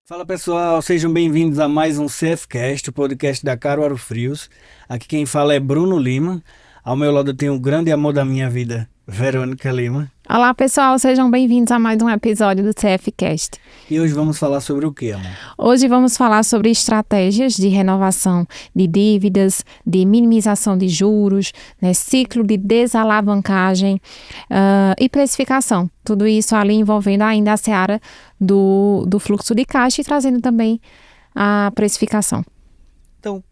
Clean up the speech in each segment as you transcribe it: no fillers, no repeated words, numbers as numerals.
Fala pessoal, sejam bem-vindos a mais um CFcast, o podcast da Caruaru Frios. Aqui quem fala é Bruno Lima. Ao meu lado eu tenho o grande amor da minha vida, Verônica Lima. Olá pessoal, sejam bem-vindos a mais um episódio do CFcast. E hoje vamos falar sobre o que, amor? Hoje vamos falar sobre estratégias de renovação de dívidas, de minimização de juros, ciclo de desalavancagem e precificação. Tudo isso ali envolvendo ainda a seara do fluxo de caixa e trazendo também a precificação. Então,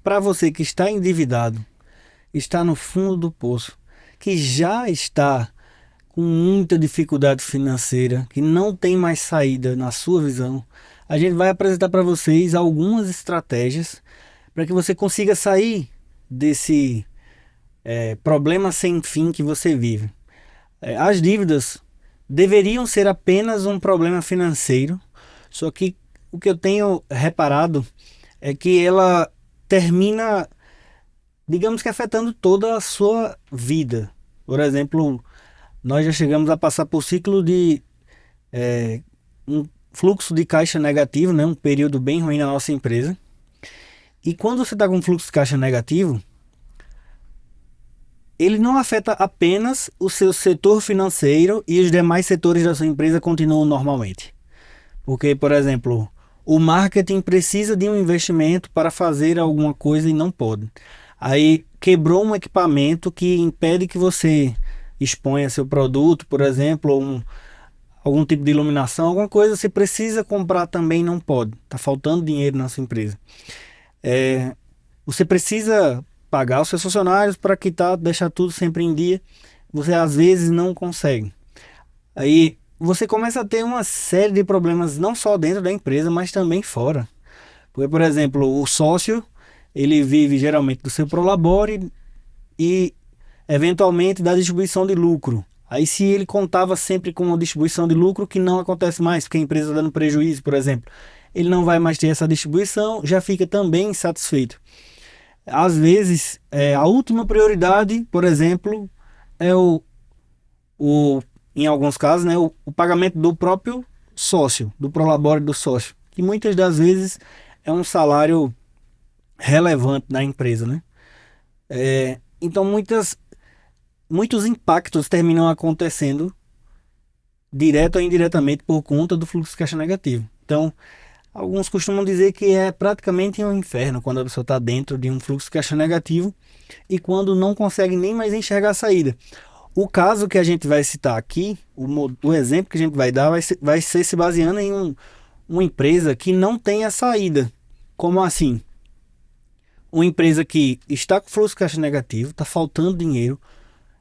para você que está endividado, está no fundo do poço, que já está com muita dificuldade financeira, que não tem mais saída na sua visão, a gente vai apresentar para vocês algumas estratégias para que você consiga sair desse problema sem fim que você vive. As dívidas deveriam ser apenas um problema financeiro, só que o que eu tenho reparado é que ela termina, digamos que afetando toda a sua vida. Por exemplo, nós já chegamos a passar por ciclo de um fluxo de caixa negativo, um período bem ruim na nossa empresa. E quando você está com um fluxo de caixa negativo, ele não afeta apenas o seu setor financeiro e os demais setores da sua empresa continuam normalmente. Porque, por exemplo, o marketing precisa de um investimento para fazer alguma coisa e não pode. Aí quebrou um equipamento que impede que você exponha seu produto, por exemplo, ou algum tipo de iluminação, alguma coisa, você precisa comprar também e não pode. Está faltando dinheiro na sua empresa. Você precisa pagar os seus funcionários para quitar, deixar tudo sempre em dia. Você às vezes não consegue. Aí você começa a ter uma série de problemas, não só dentro da empresa, mas também fora. Porque, por exemplo, o sócio, ele vive geralmente do seu prolabore e eventualmente da distribuição de lucro. Aí se ele contava sempre com uma distribuição de lucro, que não acontece mais, porque a empresa está dando prejuízo, por exemplo, ele não vai mais ter essa distribuição, já fica também insatisfeito. Às vezes, a última prioridade, por exemplo, é em alguns casos, o pagamento do próprio sócio, do prolabore do sócio, que muitas das vezes é um salário relevante na empresa, Então muitos impactos terminam acontecendo direto ou indiretamente por conta do fluxo de caixa negativo. Então, alguns costumam dizer que é praticamente um inferno quando a pessoa está dentro de um fluxo de caixa negativo e quando não consegue nem mais enxergar a saída. O caso que a gente vai citar aqui, o exemplo que a gente vai dar, vai ser se baseando em uma empresa que não tem a saída. Como assim? Uma empresa que está com fluxo de caixa negativo, está faltando dinheiro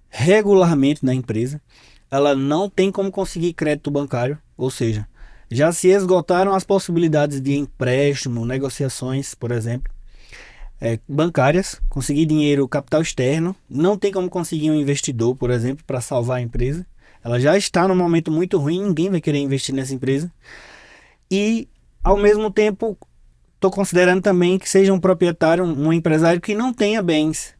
regularmente na empresa, ela não tem como conseguir crédito bancário, ou seja, já se esgotaram as possibilidades de empréstimo, negociações, por exemplo, bancárias, conseguir dinheiro, capital externo, não tem como conseguir um investidor, por exemplo, para salvar a empresa. Ela já está num momento muito ruim, ninguém vai querer investir nessa empresa. E, ao mesmo tempo, estou considerando também que seja um proprietário, um empresário que não tenha bens.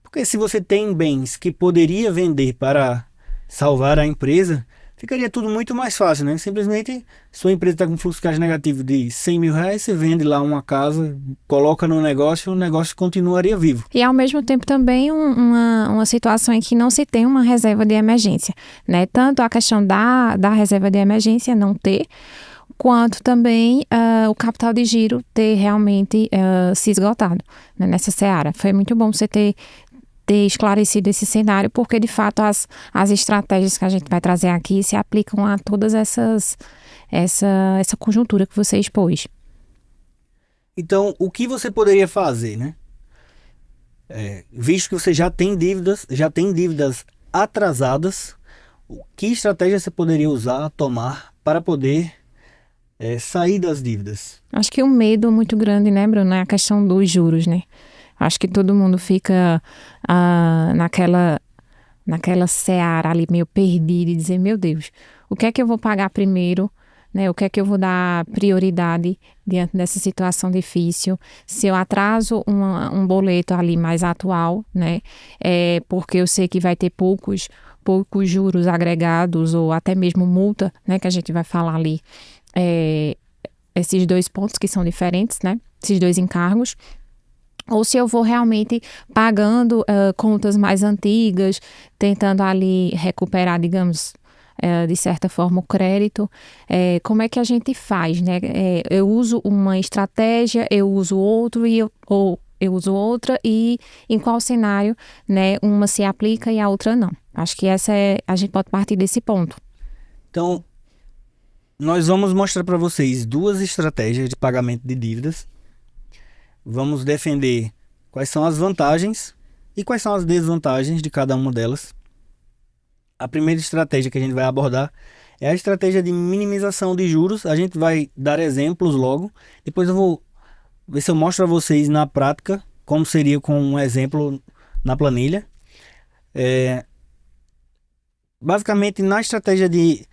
Porque se você tem bens que poderia vender para salvar a empresa, ficaria tudo muito mais fácil, Simplesmente, sua empresa está com fluxo de caixa negativo de 100 mil reais, você vende lá uma casa, coloca no negócio, o negócio continuaria vivo. E ao mesmo tempo também uma situação em que não se tem uma reserva de emergência, Tanto a questão da reserva de emergência não ter, quanto também o capital de giro ter realmente se esgotado, nessa seara. Foi muito bom você ter esclarecido esse cenário, porque de fato as estratégias que a gente vai trazer aqui se aplicam a todas essa conjuntura que você expôs. Então, o que você poderia fazer, visto que você já tem dívidas atrasadas, que estratégia você poderia usar, tomar para poder sair das dívidas? Acho que o medo muito grande, Bruno, é a questão dos juros, Acho que todo mundo fica naquela seara ali meio perdido e dizer, meu Deus, o que é que eu vou pagar primeiro, O que é que eu vou dar prioridade diante dessa situação difícil? Se eu atraso um boleto ali mais atual, porque eu sei que vai ter poucos juros agregados ou até mesmo multa, que a gente vai falar ali, esses dois pontos que são diferentes, né? Esses dois encargos. Ou se eu vou realmente pagando contas mais antigas, tentando ali recuperar, digamos, de certa forma, o crédito. Como é que a gente faz, né? Eu uso uma estratégia, eu uso outro ou eu uso outra, e em qual cenário, né, uma se aplica e a outra não. Acho que a gente pode partir desse ponto. Então, nós vamos mostrar para vocês 2 estratégias de pagamento de dívidas. Vamos defender quais são as vantagens e quais são as desvantagens de cada uma delas. A primeira estratégia que a gente vai abordar é a estratégia de minimização de juros. A gente vai dar exemplos logo. Depois eu vou ver se eu mostro para vocês na prática como seria com um exemplo na planilha. Basicamente, na estratégia de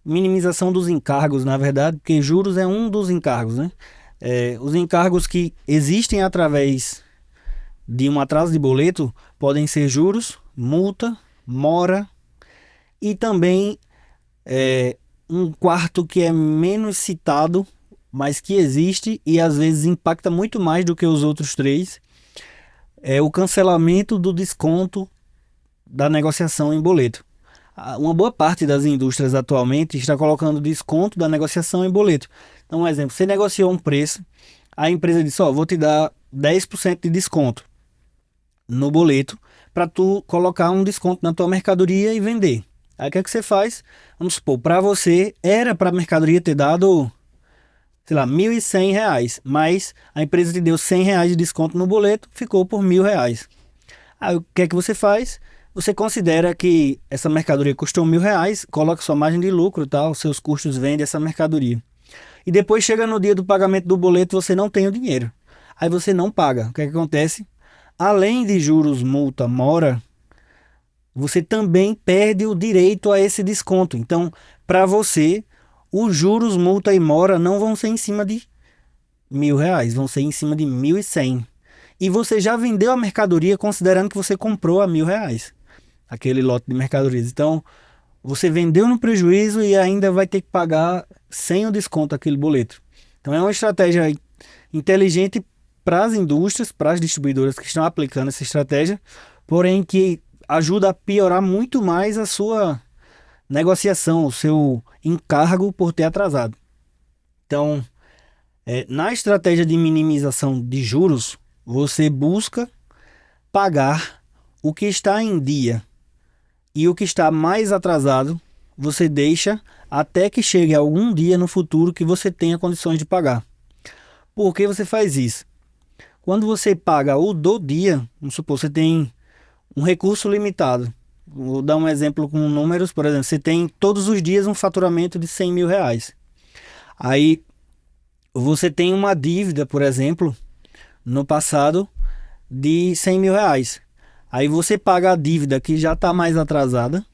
minimização dos encargos, na verdade, porque juros é um dos encargos, né? Os encargos que existem através de um atraso de boleto podem ser juros, multa, mora e também um quarto que é menos citado, mas que existe e às vezes impacta muito mais do que os outros 3, é o cancelamento do desconto da negociação em boleto. Uma boa parte das indústrias atualmente está colocando desconto da negociação em boleto. Então, um exemplo, você negociou um preço, a empresa disse, vou te dar 10% de desconto no boleto para tu colocar um desconto na tua mercadoria e vender. Aí o que é que você faz? Vamos supor, para você era para a mercadoria ter dado, sei lá, R$1.100, mas a empresa te deu R$100 de desconto no boleto, ficou por R$1.000. Aí o que é que você faz? Você considera que essa mercadoria custou R$1.000, coloca sua margem de lucro, tal, seus custos, vende essa mercadoria. E depois chega no dia do pagamento do boleto, você não tem o dinheiro. Aí você não paga. O que é que acontece? Além de juros, multa, mora, você também perde o direito a esse desconto. Então, para você, os juros, multa e mora não vão ser em cima de R$1.000, vão ser em cima de 1.100. E você já vendeu a mercadoria considerando que você comprou a R$1.000, aquele lote de mercadorias. Então, você vendeu no prejuízo e ainda vai ter que pagar sem o desconto aquele boleto. Então, é uma estratégia inteligente para as indústrias, para as distribuidoras que estão aplicando essa estratégia, porém que ajuda a piorar muito mais a sua negociação, o seu encargo por ter atrasado. Então, na estratégia de minimização de juros, você busca pagar o que está em dia e o que está mais atrasado, você deixa até que chegue algum dia no futuro que você tenha condições de pagar. Por que você faz isso? Quando você paga o do dia, vamos supor, você tem um recurso limitado. Vou dar um exemplo com números, por exemplo, você tem todos os dias um faturamento de R$100.000. Aí você tem uma dívida, por exemplo, no passado de R$100.000. Aí você paga a dívida que já está mais atrasada,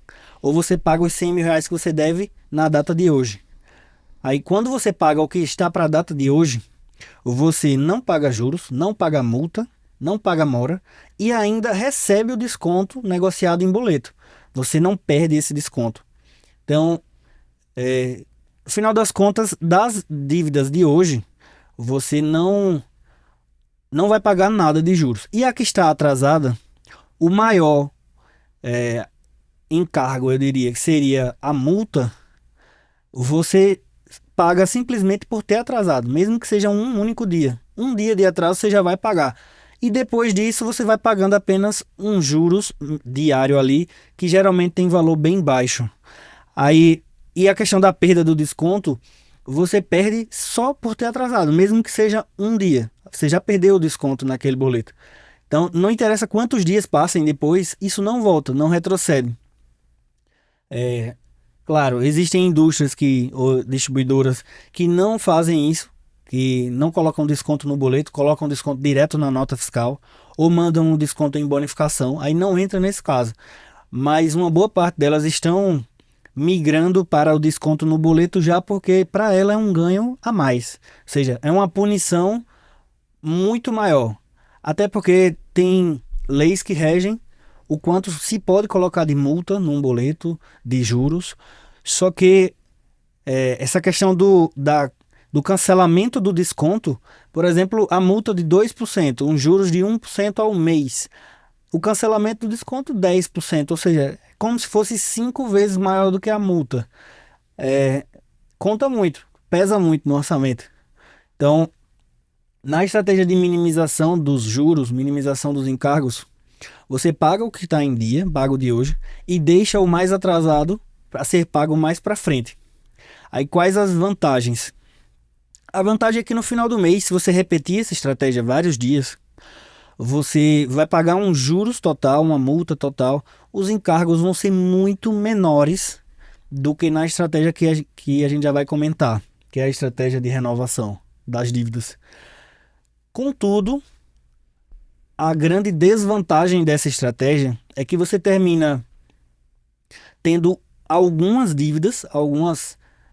ou você paga os R$100.000 que você deve na data de hoje. Aí quando você paga o que está para a data de hoje, você não paga juros, não paga multa, não paga mora e ainda recebe o desconto negociado em boleto. Você não perde esse desconto. Então, no final das contas, das dívidas de hoje, você não vai pagar nada de juros. E a que está atrasada, o maior encargo, eu diria, que seria a multa, você paga simplesmente por ter atrasado, mesmo que seja um único dia. Um dia de atraso você já vai pagar. E depois disso você vai pagando apenas um juros diário ali, que geralmente tem valor bem baixo. Aí, e a questão da perda do desconto, você perde só por ter atrasado, mesmo que seja um dia. Você já perdeu o desconto naquele boleto. Então, não interessa quantos dias passem depois, isso não volta, não retrocede. Claro, existem indústrias ou distribuidoras que não fazem isso, que não colocam desconto no boleto, colocam desconto direto na nota fiscal ou mandam um desconto em bonificação, aí não entra nesse caso. Mas uma boa parte delas estão migrando para o desconto no boleto já porque para ela é um ganho a mais. Ou seja, é uma punição muito maior. Até porque tem leis que regem o quanto se pode colocar de multa num boleto de juros. Só que essa questão do cancelamento do desconto, por exemplo, a multa de 2%, uns juros de 1% ao mês. O cancelamento do desconto, 10%, ou seja, é como se fosse 5 vezes maior do que a multa. Conta muito, pesa muito no orçamento. Então, na estratégia de minimização dos juros, minimização dos encargos, você paga o que está em dia, paga o de hoje, e deixa o mais atrasado para ser pago mais para frente. Aí quais as vantagens? A vantagem é que no final do mês, se você repetir essa estratégia vários dias, você vai pagar um juros total, uma multa total, os encargos vão ser muito menores do que na estratégia que a gente já vai comentar, que é a estratégia de renovação das dívidas. Contudo, a grande desvantagem dessa estratégia é que você termina tendo algumas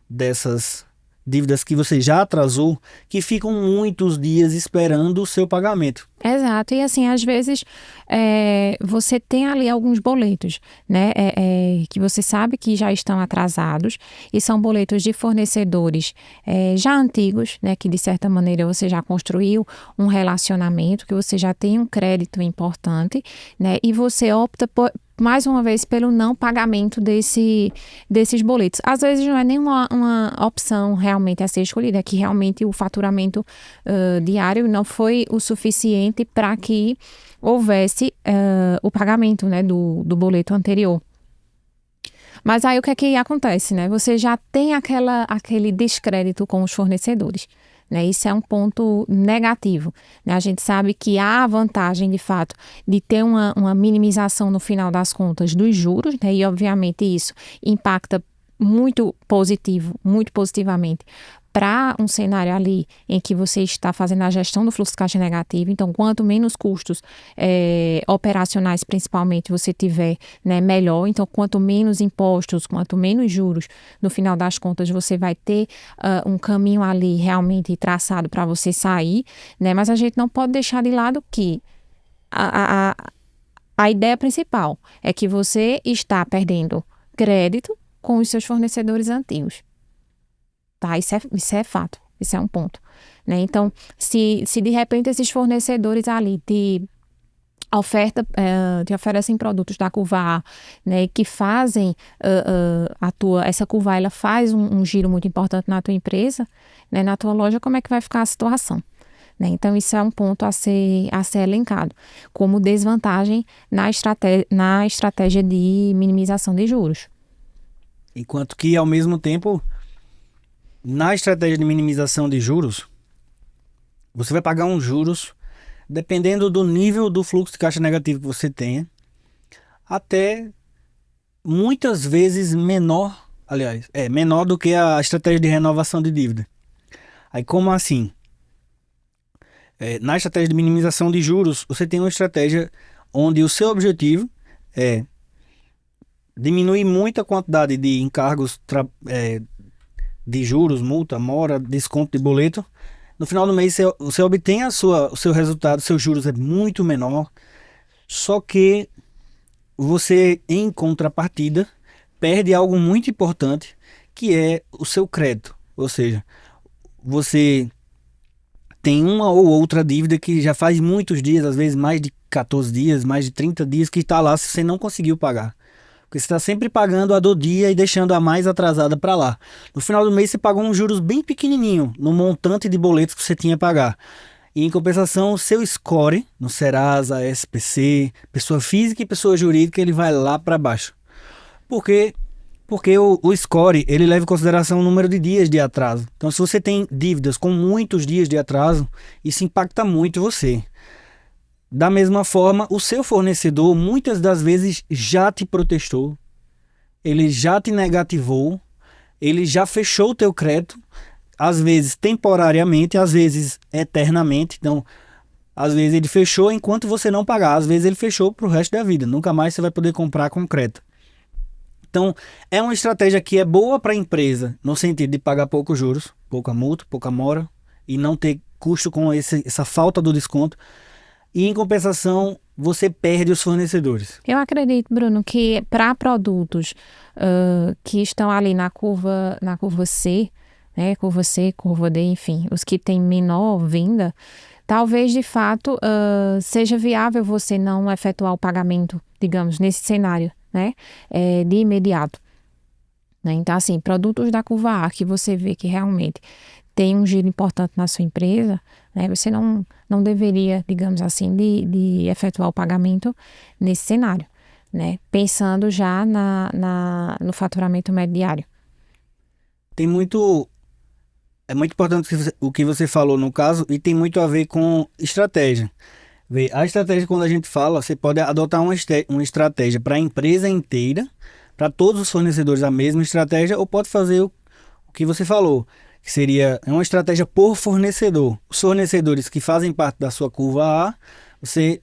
dessas dívidas que você já atrasou, que ficam muitos dias esperando o seu pagamento. Exato, e assim, às vezes você tem ali alguns boletos, né, que você sabe que já estão atrasados e são boletos de fornecedores já antigos, né, que de certa maneira você já construiu um relacionamento, que você já tem um crédito importante, né, e você opta mais uma vez pelo não pagamento desses boletos. Às vezes não é nenhuma uma opção realmente a ser escolhida, é que realmente o faturamento diário não foi o suficiente para que houvesse o pagamento, né, do boleto anterior. Mas aí o que é que acontece, né? Você já tem aquele descrédito com os fornecedores, né? Isso é um ponto negativo, né? A gente sabe que há a vantagem, de fato, de ter uma minimização no final das contas dos juros, né? E obviamente isso impacta muito positivamente para um cenário ali em que você está fazendo a gestão do fluxo de caixa negativo. Então, quanto menos custos operacionais, principalmente, você tiver, né, melhor. Então, quanto menos impostos, quanto menos juros, no final das contas, você vai ter um caminho ali realmente traçado para você sair, né? Mas a gente não pode deixar de lado que a ideia principal é que você está perdendo crédito com os seus fornecedores antigos. Tá? Isso é fato, isso é um ponto, né? Então, se de repente esses fornecedores ali te oferecem produtos da curva A, né, que fazem essa curva A, ela faz um giro muito importante na tua empresa, né, na tua loja, como é que vai ficar a situação? Né? Então, isso é um ponto a ser elencado como desvantagem na estratégia de minimização de juros. Enquanto que, ao mesmo tempo, na estratégia de minimização de juros, você vai pagar uns juros, dependendo do nível do fluxo de caixa negativo que você tenha, até muitas vezes menor do que a estratégia de renovação de dívida. Aí, como assim? Na estratégia de minimização de juros, você tem uma estratégia onde o seu objetivo é diminuir muito a quantidade de encargos de juros, multa, mora, desconto de boleto. No final do mês você obtém o seu resultado, seus juros é muito menor, só que você, em contrapartida, perde algo muito importante, que é o seu crédito. Ou seja, você tem uma ou outra dívida que já faz muitos dias, às vezes mais de 14 dias, mais de 30 dias, que está lá se você não conseguiu pagar. Porque você está sempre pagando a do dia e deixando a mais atrasada para lá. No final do mês você pagou uns juros bem pequenininho no montante de boletos que você tinha a pagar. E em compensação, o seu score no Serasa, SPC, pessoa física e pessoa jurídica, ele vai lá para baixo. Por quê? Porque o score, ele leva em consideração o número de dias de atraso. Então, se você tem dívidas com muitos dias de atraso, isso impacta muito você. Da mesma forma, o seu fornecedor muitas das vezes já te protestou, ele já te negativou, ele já fechou o teu crédito, às vezes temporariamente, às vezes eternamente. Então, às vezes ele fechou enquanto você não pagar, às vezes ele fechou para o resto da vida, nunca mais você vai poder comprar com crédito. Então, é uma estratégia que é boa para a empresa, no sentido de pagar poucos juros, pouca multa, pouca mora, e não ter custo com essa falta do desconto. E, em compensação, você perde os fornecedores. Eu acredito, Bruno, que para produtos que estão ali na curva C, né, curva C, curva D, enfim, os que têm menor venda, talvez de fato seja viável você não efetuar o pagamento, digamos, nesse cenário, né, de imediato. Né? Então, assim, produtos da curva A que você vê que realmente tem um giro importante na sua empresa, né, você não deveria, digamos assim, de efetuar o pagamento nesse cenário, né, pensando já no faturamento médio diário. Tem muito. É muito importante o que você falou no caso e tem muito a ver com estratégia. Vê, a estratégia, quando a gente fala, você pode adotar uma estratégia para a empresa inteira, para todos os fornecedores a mesma estratégia, ou pode fazer o que você falou, que seria uma estratégia por fornecedor. Os fornecedores que fazem parte da sua curva A, você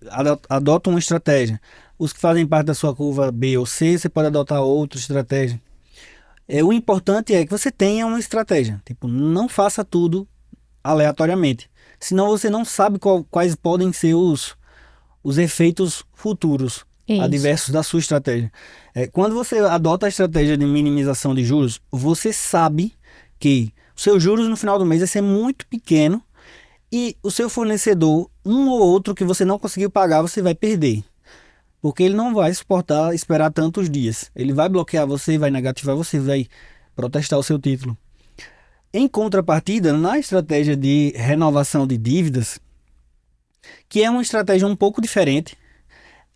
adota uma estratégia. Os que fazem parte da sua curva B ou C, você pode adotar outra estratégia. O importante é que você tenha uma estratégia. Tipo, não faça tudo aleatoriamente. Senão você não sabe quais podem ser os efeitos futuros Isso. adversos da sua estratégia. Quando você adota a estratégia de minimização de juros, você sabe que os seus juros no final do mês vai ser muito pequeno e o seu fornecedor, um ou outro que você não conseguiu pagar, você vai perder. Porque ele não vai suportar esperar tantos dias. Ele vai bloquear você, vai negativar você, vai protestar o seu título. Em contrapartida, na estratégia de renovação de dívidas, que é uma estratégia um pouco diferente,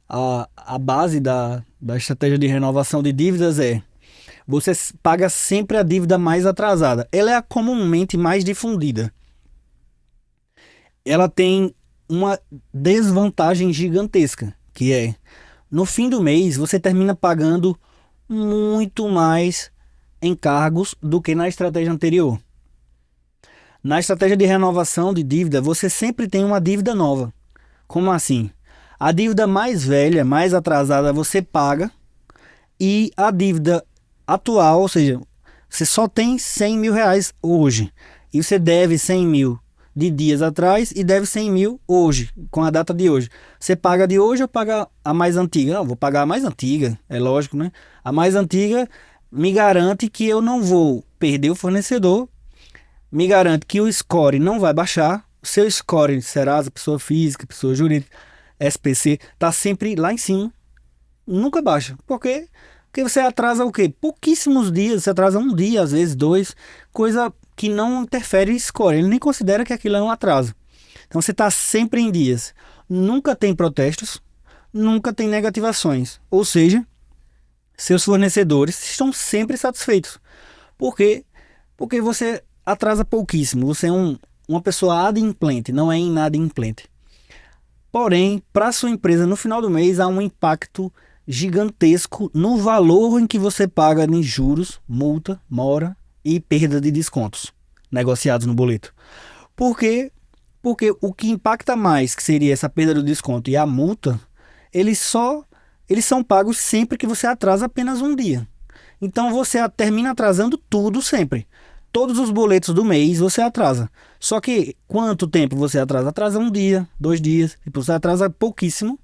a base da estratégia de renovação de dívidas é: você paga sempre a dívida mais atrasada. Ela é a comumente mais difundida. Ela tem uma desvantagem gigantesca, que é, no fim do mês, você termina pagando muito mais encargos do que na estratégia anterior. Na estratégia de renovação de dívida, você sempre tem uma dívida nova. Como assim? A dívida mais velha, mais atrasada, você paga, e a dívida atual, ou seja, você só tem 100 mil reais hoje, e você deve 100 mil de dias atrás e deve 100 mil hoje, com a data de hoje. Você paga a de hoje ou paga a mais antiga? Não, vou pagar a mais antiga, é lógico, né? A mais antiga me garante que eu não vou perder o fornecedor, me garante que o score não vai baixar. O seu score, Serasa, pessoa física, pessoa jurídica, SPC, está sempre lá em cima, nunca baixa. Por quê? Porque você atrasa o quê? Pouquíssimos dias, você atrasa um dia, às vezes dois, coisa que não interfere em score, ele nem considera que aquilo é um atraso. Então você está sempre em dias, nunca tem protestos, nunca tem negativações, ou seja, seus fornecedores estão sempre satisfeitos. Por quê? Porque você atrasa pouquíssimo, você é uma pessoa adimplente, não é inadimplente. Porém, para sua empresa, no final do mês, há um impacto gigantesco no valor em que você paga em juros, multa, mora e perda de descontos negociados no boleto. Por quê? Porque o que impacta mais, que seria essa perda do desconto e a multa, eles são pagos sempre que você atrasa apenas um dia. Então você termina atrasando tudo sempre. Todos os boletos do mês você atrasa. Só que quanto tempo você atrasa? Atrasa um dia, 2 dias. Tipo, você atrasa pouquíssimo,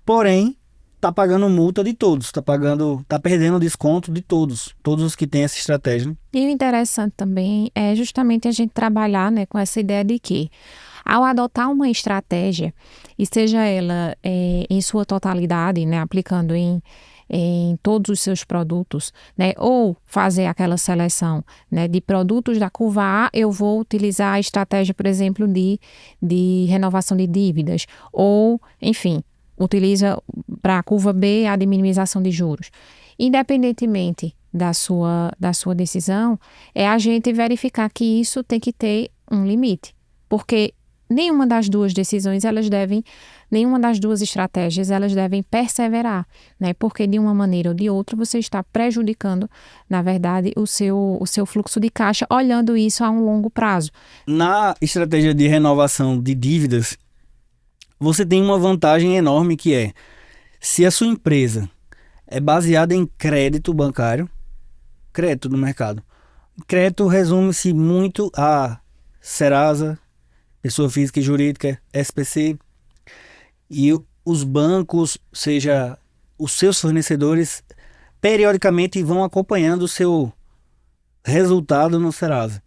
porém tá pagando multa de todos, tá perdendo desconto de todos os que têm essa estratégia. E o interessante também é justamente a gente trabalhar, né, com essa ideia de que, ao adotar uma estratégia, e seja ela em sua totalidade, né, aplicando em todos os seus produtos, né, ou fazer aquela seleção, né, de produtos da curva A, eu vou utilizar a estratégia, por exemplo, de renovação de dívidas, ou, enfim, utiliza para a curva B a de minimização de juros. Independentemente da sua decisão, é a gente verificar que isso tem que ter um limite, porque nenhuma das duas decisões, nenhuma das duas estratégias, elas devem perseverar, né? Porque de uma maneira ou de outra você está prejudicando, na verdade, o seu fluxo de caixa, olhando isso a um longo prazo. Na estratégia de renovação de dívidas, você tem uma vantagem enorme, que é: se a sua empresa é baseada em crédito bancário, crédito no mercado, crédito resume-se muito a Serasa, pessoa física e jurídica, SPC, e os bancos, seja os seus fornecedores, periodicamente vão acompanhando o seu resultado no Serasa.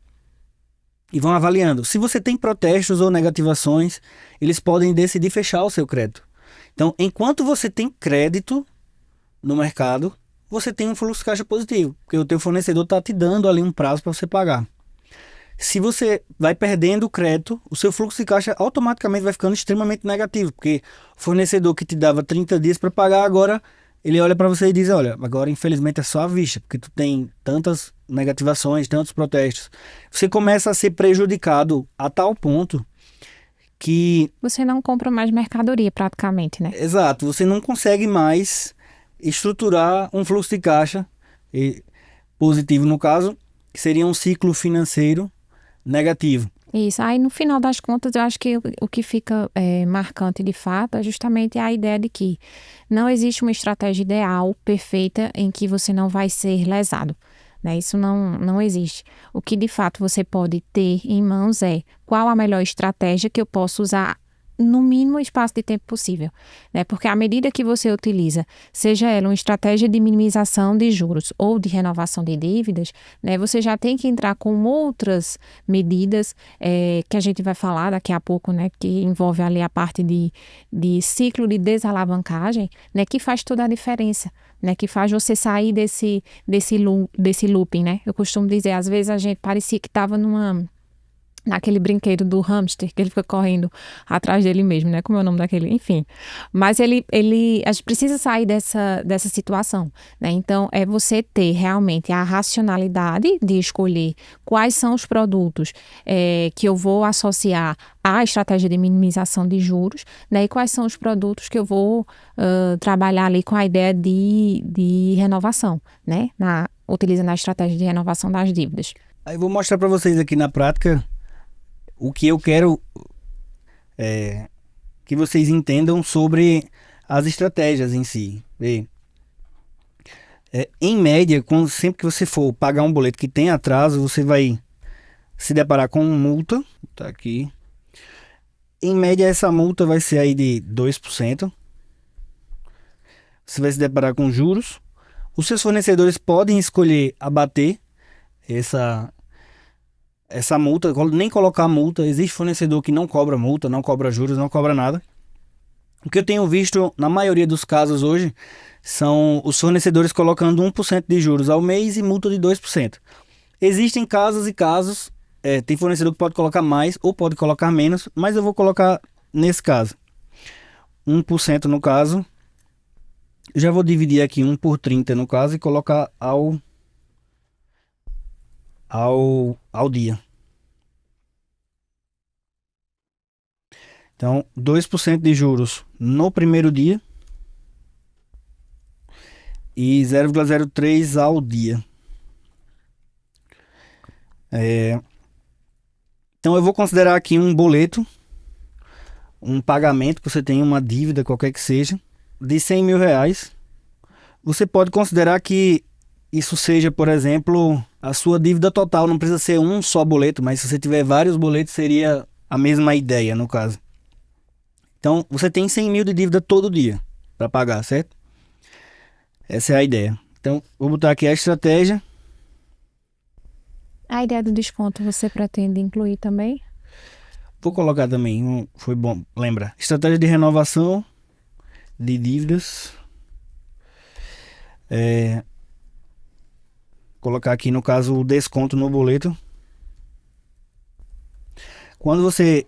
e vão avaliando. Se você tem protestos ou negativações, eles podem decidir fechar o seu crédito. Então, enquanto você tem crédito no mercado, você tem um fluxo de caixa positivo, porque o teu fornecedor está te dando ali um prazo para você pagar. Se você vai perdendo o crédito, o seu fluxo de caixa automaticamente vai ficando extremamente negativo, porque o fornecedor que te dava 30 dias para pagar, agora ele olha para você e diz, olha, agora infelizmente é só à vista, porque tu tem tantas negativações, tantos protestos. Você começa a ser prejudicado a tal ponto que... Você não compra mais mercadoria praticamente, né? Exato, você não consegue mais estruturar um fluxo de caixa positivo, no caso, que seria um ciclo financeiro negativo. Isso. Aí, no final das contas, eu acho que o que fica marcante de fato é justamente a ideia de que não existe uma estratégia ideal, perfeita, em que você não vai ser lesado. Né? Isso não existe. O que de fato você pode ter em mãos é qual a melhor estratégia que eu posso usar no mínimo espaço de tempo possível, né? Porque à medida que você utiliza, seja ela uma estratégia de minimização de juros ou de renovação de dívidas, né? Você já tem que entrar com outras medidas que a gente vai falar daqui a pouco, né? Que envolve ali a parte de ciclo de desalavancagem, né? Que faz toda a diferença, né? Que faz você sair desse looping, né? Eu costumo dizer, às vezes a gente parecia que estava naquele brinquedo do hamster, que ele fica correndo atrás dele mesmo, né? Como é o nome daquele? Enfim. Mas a gente precisa sair dessa situação, né? Então, é você ter realmente a racionalidade de escolher quais são os produtos que eu vou associar à estratégia de minimização de juros, né? E quais são os produtos que eu vou trabalhar ali com a ideia de renovação, né? Utilizando a estratégia de renovação das dívidas. Aí eu vou mostrar para vocês aqui na prática o que eu quero que vocês entendam sobre as estratégias em si. Em média, sempre que você for pagar um boleto que tem atraso, você vai se deparar com multa. Tá aqui. Em média, essa multa vai ser aí de 2%. Você vai se deparar com juros. Os seus fornecedores podem escolher abater essa multa, nem colocar multa. Existe fornecedor que não cobra multa, não cobra juros, não cobra nada. O que eu tenho visto na maioria dos casos hoje são os fornecedores colocando 1% de juros ao mês e multa de 2%. Existem casos e casos, tem fornecedor que pode colocar mais ou pode colocar menos, mas eu vou colocar nesse caso 1% no caso. Eu já vou dividir aqui 1 por 30 no caso e colocar ao dia. Então, 2% de juros no primeiro dia e 0,03 ao dia. Então, eu vou considerar aqui um boleto, um pagamento, que você tem uma dívida, qualquer que seja, de 100 mil reais. Você pode considerar que isso seja, por exemplo, a sua dívida total. Não precisa ser um só boleto, mas se você tiver vários boletos, seria a mesma ideia, no caso. Então, você tem 100 mil de dívida todo dia para pagar, certo? Essa é a ideia. Então, vou botar aqui a estratégia. A ideia do desconto você pretende incluir também? Vou colocar também, foi bom, lembra. Estratégia de renovação de dívidas. Colocar aqui, no caso, o desconto no boleto. Quando você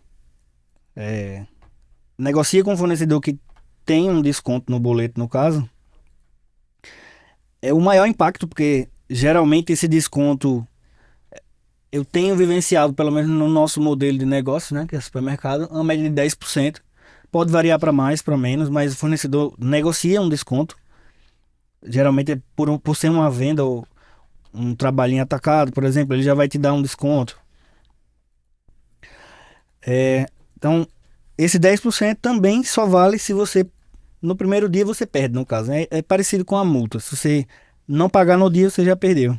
negocia com um fornecedor que tem um desconto no boleto, no caso, é o maior impacto, porque geralmente esse desconto eu tenho vivenciado, pelo menos no nosso modelo de negócio, né, que é supermercado, uma média de 10%. Pode variar para mais, para menos, mas o fornecedor negocia um desconto. Geralmente é por ser uma venda ou um trabalhinho atacado, por exemplo, ele já vai te dar um desconto. Então, esse 10% também só vale se você, no primeiro dia você perde, no caso. É parecido com a multa. Se você não pagar no dia, você já perdeu.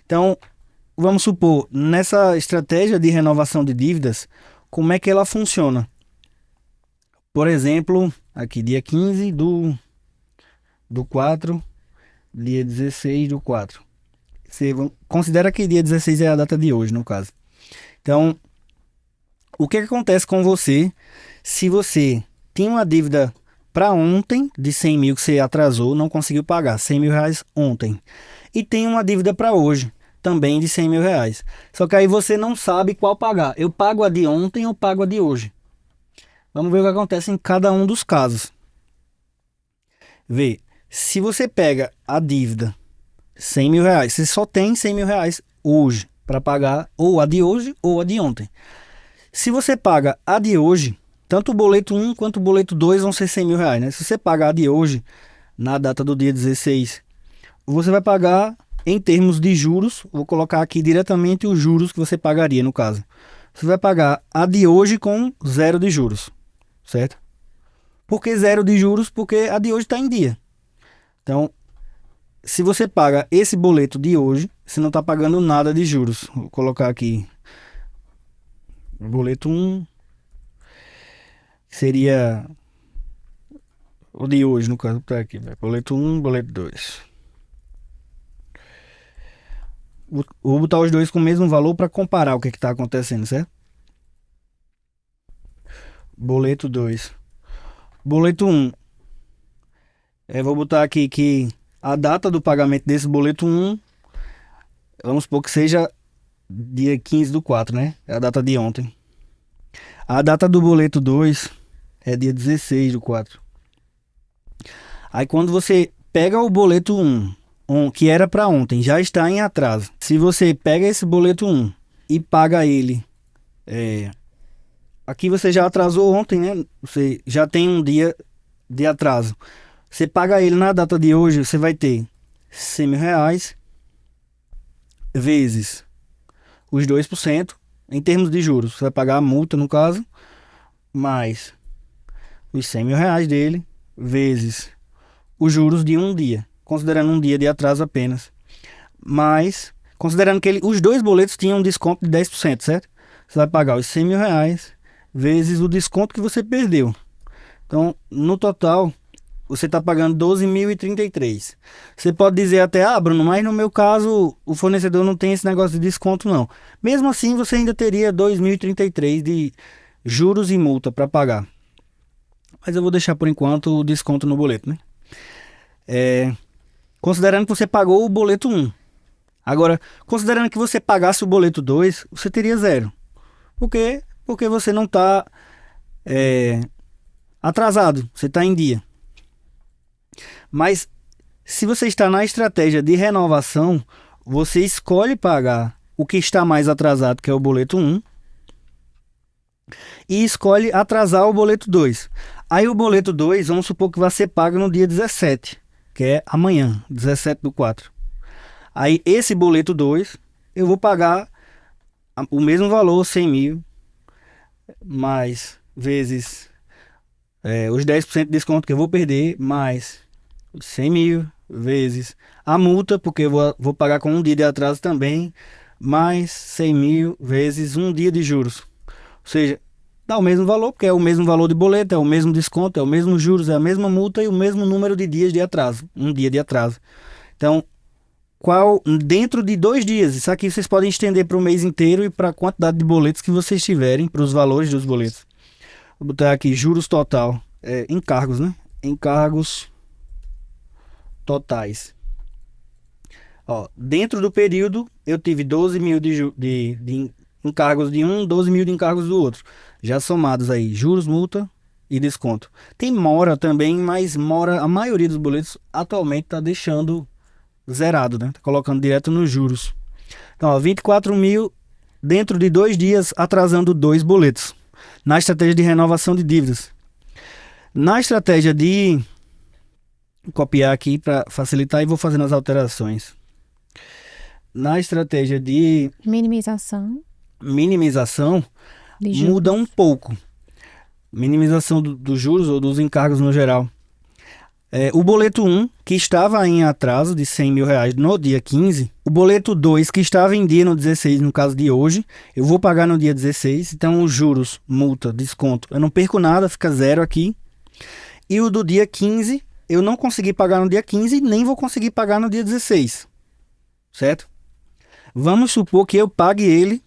Então, vamos supor, nessa estratégia de renovação de dívidas, como é que ela funciona? Por exemplo, aqui dia 15 do 4, dia 16 do 4. Você considera que dia 16 é a data de hoje, no caso. Então, o que acontece com você se você tinha uma dívida para ontem de 100 mil que você atrasou, não conseguiu pagar, 100 mil reais ontem, e tem uma dívida para hoje, também de 100 mil reais. Só que aí você não sabe qual pagar. Eu pago a de ontem ou pago a de hoje? Vamos ver o que acontece em cada um dos casos. Vê, se você pega a dívida 100 mil reais, você só tem 100 mil reais hoje para pagar ou a de hoje ou a de ontem. Se você paga a de hoje, tanto o boleto 1 quanto o boleto 2 vão ser 100 mil reais, né? Se você pagar a de hoje, na data do dia 16, você vai pagar em termos de juros, vou colocar aqui diretamente os juros que você pagaria no caso. Você vai pagar a de hoje com 0 de juros, certo? Por que 0 de juros? Porque a de hoje está em dia. Então, se você paga esse boleto de hoje, você não está pagando nada de juros. Vou colocar aqui. Boleto 1 seria o de hoje, no caso, tá aqui. Boleto 1, boleto 2. Vou botar os dois com o mesmo valor para comparar o que está acontecendo, certo? Boleto 2. Boleto 1. Vou botar aqui que a data do pagamento desse boleto 1, vamos supor que seja dia 15/4, né? É a data de ontem. A data do boleto 2 é dia 16/4. Aí quando você pega o boleto 1, que era para ontem, já está em atraso. Se você pega esse boleto 1 e paga ele, aqui você já atrasou ontem, né? Você já tem um dia de atraso. Você paga ele na data de hoje, você vai ter 100 mil reais vezes os 2%, em termos de juros. Você vai pagar a multa, no caso, mais os 100 mil reais dele, vezes os juros de um dia, considerando um dia de atraso apenas. Mas, considerando que os dois boletos tinham um desconto de 10%, certo? Você vai pagar os 100 mil reais vezes o desconto que você perdeu. Então, no total, você está pagando 12.033. Você pode dizer até, Bruno, mas no meu caso, o fornecedor não tem esse negócio de desconto, não. Mesmo assim, você ainda teria 2.033 de juros e multa para pagar. Mas eu vou deixar por enquanto o desconto no boleto, né? Considerando que você pagou o boleto 1. Agora, considerando que você pagasse o boleto 2, você teria 0. Por quê? Porque você não está atrasado, você está em dia. Mas se você está na estratégia de renovação, você escolhe pagar o que está mais atrasado, que é o boleto 1, e escolhe atrasar o boleto 2. Aí o boleto 2, vamos supor que vai ser pago no dia 17, que é amanhã, 17/4. Aí esse boleto 2, eu vou pagar o mesmo valor, 100 mil, mais vezes os 10% de desconto que eu vou perder, mais 100 mil vezes a multa, porque eu vou pagar com um dia de atraso também, mais 100 mil vezes um dia de juros. Ou seja, dá o mesmo valor, porque é o mesmo valor de boleto, é o mesmo desconto, é o mesmo juros, é a mesma multa e o mesmo número de dias de atraso, um dia de atraso. Então, dentro de 2 dias, isso aqui vocês podem estender para o mês inteiro e para a quantidade de boletos que vocês tiverem, para os valores dos boletos. Vou botar aqui juros total, encargos, né? Encargos totais. Dentro do período, eu tive 12 mil de encargos de um, 12 mil de encargos do outro. Já somados aí, juros, multa e desconto. Tem mora também, mas a maioria dos boletos atualmente está deixando zerado, né? Tá colocando direto nos juros. Então, 24 mil dentro de 2 dias, atrasando 2 boletos. Na estratégia de renovação de dívidas. Na estratégia de... Vou copiar aqui para facilitar e vou fazendo as alterações. Na estratégia de Minimização muda um pouco. Minimização dos juros ou dos encargos no geral. O boleto 1, que estava em atraso de 100 mil reais no dia 15, o boleto 2, que estava em dia no 16, no caso de hoje, eu vou pagar no dia 16, então os juros, multa, desconto, eu não perco nada, fica 0 aqui. E o do dia 15, eu não consegui pagar no dia 15, nem vou conseguir pagar no dia 16, certo? Vamos supor que eu pague ele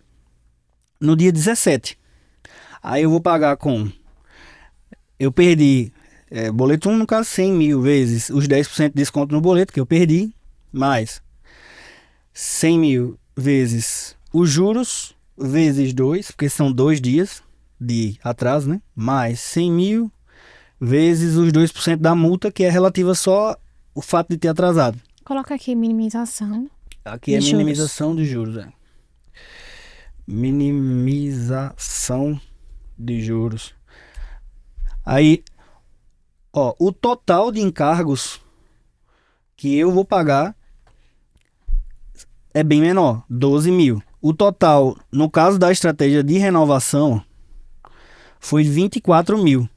no dia 17. Aí eu vou pagar com... Eu perdi... boleto 1, no caso, 100 mil vezes os 10% de desconto no boleto que eu perdi, mais 100 mil vezes os juros, vezes 2, porque são 2 dias de atraso, né? Mais 100 mil vezes os 2% da multa, que é relativa só o fato de ter atrasado. Coloca aqui minimização. Aqui é minimização de juros. Minimização de juros. Aí, ó, o total de encargos que eu vou pagar é bem menor, 12 mil. O total, no caso da estratégia de renovação, foi 24 mil.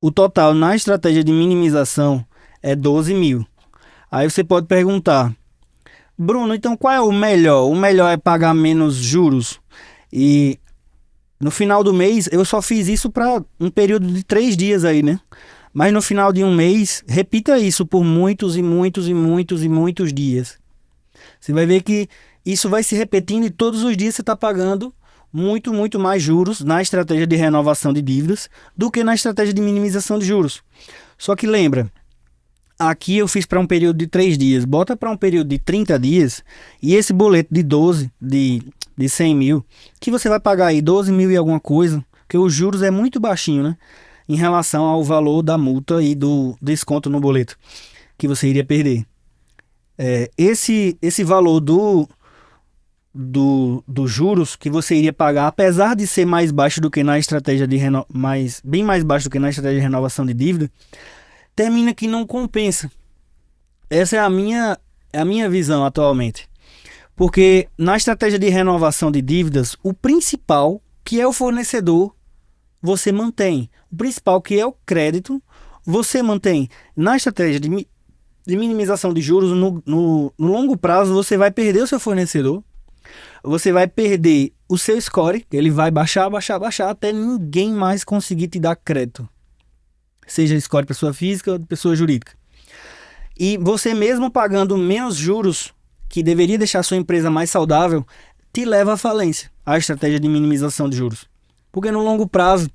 O total na estratégia de minimização é 12 mil. Aí você pode perguntar, Bruno, então qual é o melhor? O melhor é pagar menos juros. E no final do mês, eu só fiz isso para um período de 3 dias aí, né? Mas no final de um mês, repita isso por muitos e muitos e muitos e muitos dias. Você vai ver que isso vai se repetindo e todos os dias você está pagando muito, muito mais juros na estratégia de renovação de dívidas do que na estratégia de minimização de juros. Só que lembra, aqui eu fiz para um período de 3 dias, bota para um período de 30 dias e esse boleto de 12, de 100 mil, que você vai pagar aí 12 mil e alguma coisa, porque os juros é muito baixinho, né? Em relação ao valor da multa e do desconto no boleto que você iria perder. Esse valor dos juros que você iria pagar, apesar de ser mais baixo do que na estratégia de bem mais baixo do que na estratégia de renovação de dívida, termina que não compensa. Essa é a minha visão atualmente. Porque na estratégia de renovação de dívidas, o principal, que é o fornecedor, você mantém. O principal, que é o crédito, você mantém. Na estratégia de minimização de juros, no longo prazo, você vai perder o seu fornecedor, você vai perder o seu score, ele vai baixar, até ninguém mais conseguir te dar crédito. Seja score pessoa física ou pessoa jurídica. E você mesmo pagando menos juros, que deveria deixar a sua empresa mais saudável, te leva à falência, a estratégia de minimização de juros. Porque no longo prazo,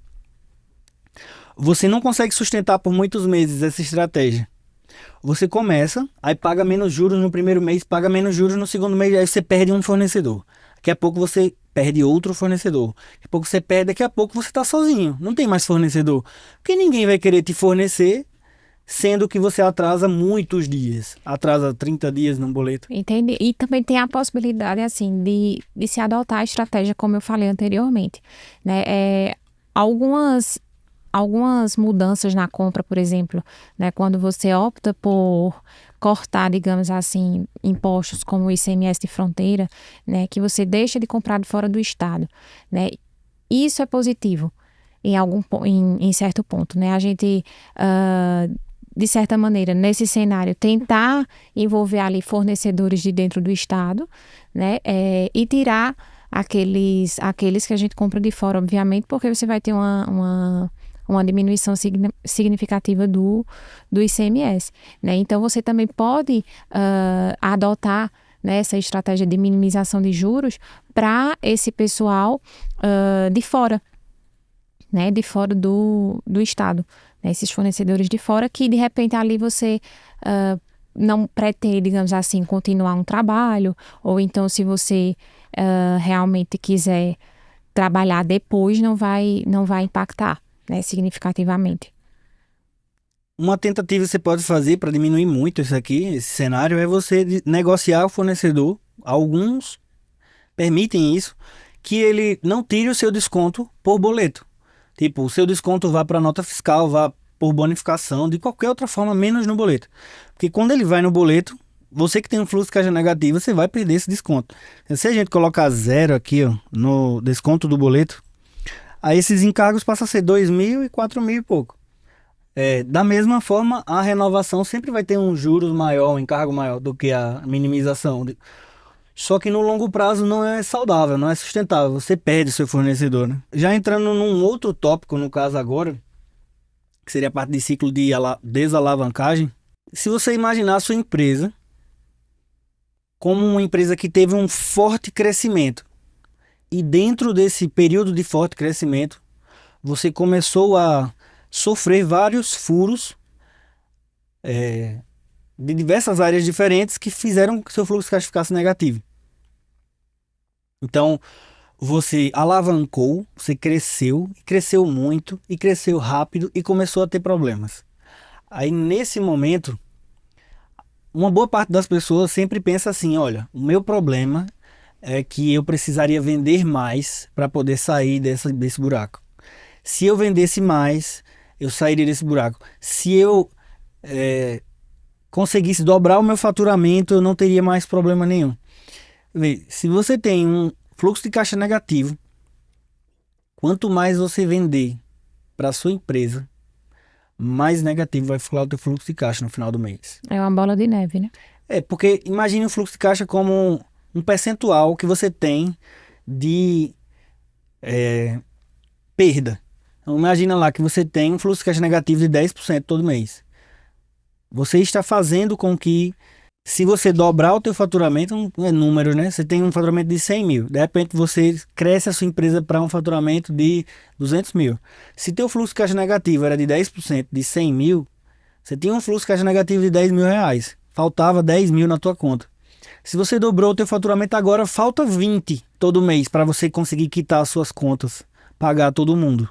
você não consegue sustentar por muitos meses essa estratégia. Você começa, aí paga menos juros no primeiro mês, paga menos juros no segundo mês, aí você perde um fornecedor. Daqui a pouco você perde outro fornecedor. Daqui a pouco você perde, daqui a pouco você está sozinho. Não tem mais fornecedor. Porque ninguém vai querer te fornecer, sendo que você atrasa muitos dias. Atrasa 30 dias num boleto. Entendi. E também tem a possibilidade, assim, de se adotar a estratégia, como eu falei anteriormente, né? Algumas mudanças na compra, por exemplo, né? Quando você opta por cortar, digamos assim, impostos como o ICMS de fronteira, né? Que você deixa de comprar de fora do estado, né? Isso é positivo em certo ponto, né? A gente... de certa maneira, nesse cenário, tentar envolver ali fornecedores de dentro do estado, né, e tirar aqueles que a gente compra de fora, obviamente, porque você vai ter uma diminuição significativa do ICMS, né? Então, você também pode adotar, né, essa estratégia de minimização de juros para esse pessoal de fora, né, de fora do estado. Esses fornecedores de fora que, de repente, ali você não pretende, digamos assim, continuar um trabalho, ou então, se você realmente quiser trabalhar depois, não vai impactar, né, significativamente. Uma tentativa que você pode fazer para diminuir muito esse cenário, é você negociar o fornecedor. Alguns permitem isso, que ele não tire o seu desconto por boleto. Tipo, o seu desconto vá para nota fiscal, vá por bonificação, de qualquer outra forma, menos no boleto. Porque quando ele vai no boleto, você que tem um fluxo de caixa negativo, você vai perder esse desconto. Se a gente colocar 0 aqui, ó, no desconto do boleto, aí esses encargos passam a ser 2 mil e 4 mil e pouco. Da mesma forma, a renovação sempre vai ter um juros maior, um encargo maior do que a minimização. Só que no longo prazo não é saudável, não é sustentável. Você perde seu fornecedor, né? Já entrando num outro tópico, no caso agora, que seria a parte de ciclo de desalavancagem. Se você imaginar a sua empresa como uma empresa que teve um forte crescimento. E dentro desse período de forte crescimento, você começou a sofrer vários furos de diversas áreas diferentes que fizeram que seu fluxo de caixa ficasse negativo. Então, você alavancou, você cresceu, cresceu muito, e cresceu rápido e começou a ter problemas. Aí, nesse momento, uma boa parte das pessoas sempre pensa assim, olha, o meu problema é que eu precisaria vender mais para poder sair desse buraco. Se eu vendesse mais, eu sairia desse buraco. Se eu conseguisse dobrar o meu faturamento, eu não teria mais problema nenhum. Vê, se você tem um fluxo de caixa negativo, quanto mais você vender para sua empresa, mais negativo vai ficar o teu fluxo de caixa no final do mês. É uma bola de neve, né? Porque imagine o fluxo de caixa como um percentual que você tem de perda. Então, imagina lá que você tem um fluxo de caixa negativo de 10% todo mês. Você está fazendo com que, se você dobrar o teu faturamento, não é número, né? Você tem um faturamento de 100 mil. De repente, você cresce a sua empresa para um faturamento de 200 mil. Se teu fluxo de caixa negativo era de 10% de 100 mil, você tinha um fluxo de caixa negativo de 10 mil reais. Faltava 10 mil na tua conta. Se você dobrou o teu faturamento agora, falta 20 todo mês para você conseguir quitar as suas contas, pagar todo mundo.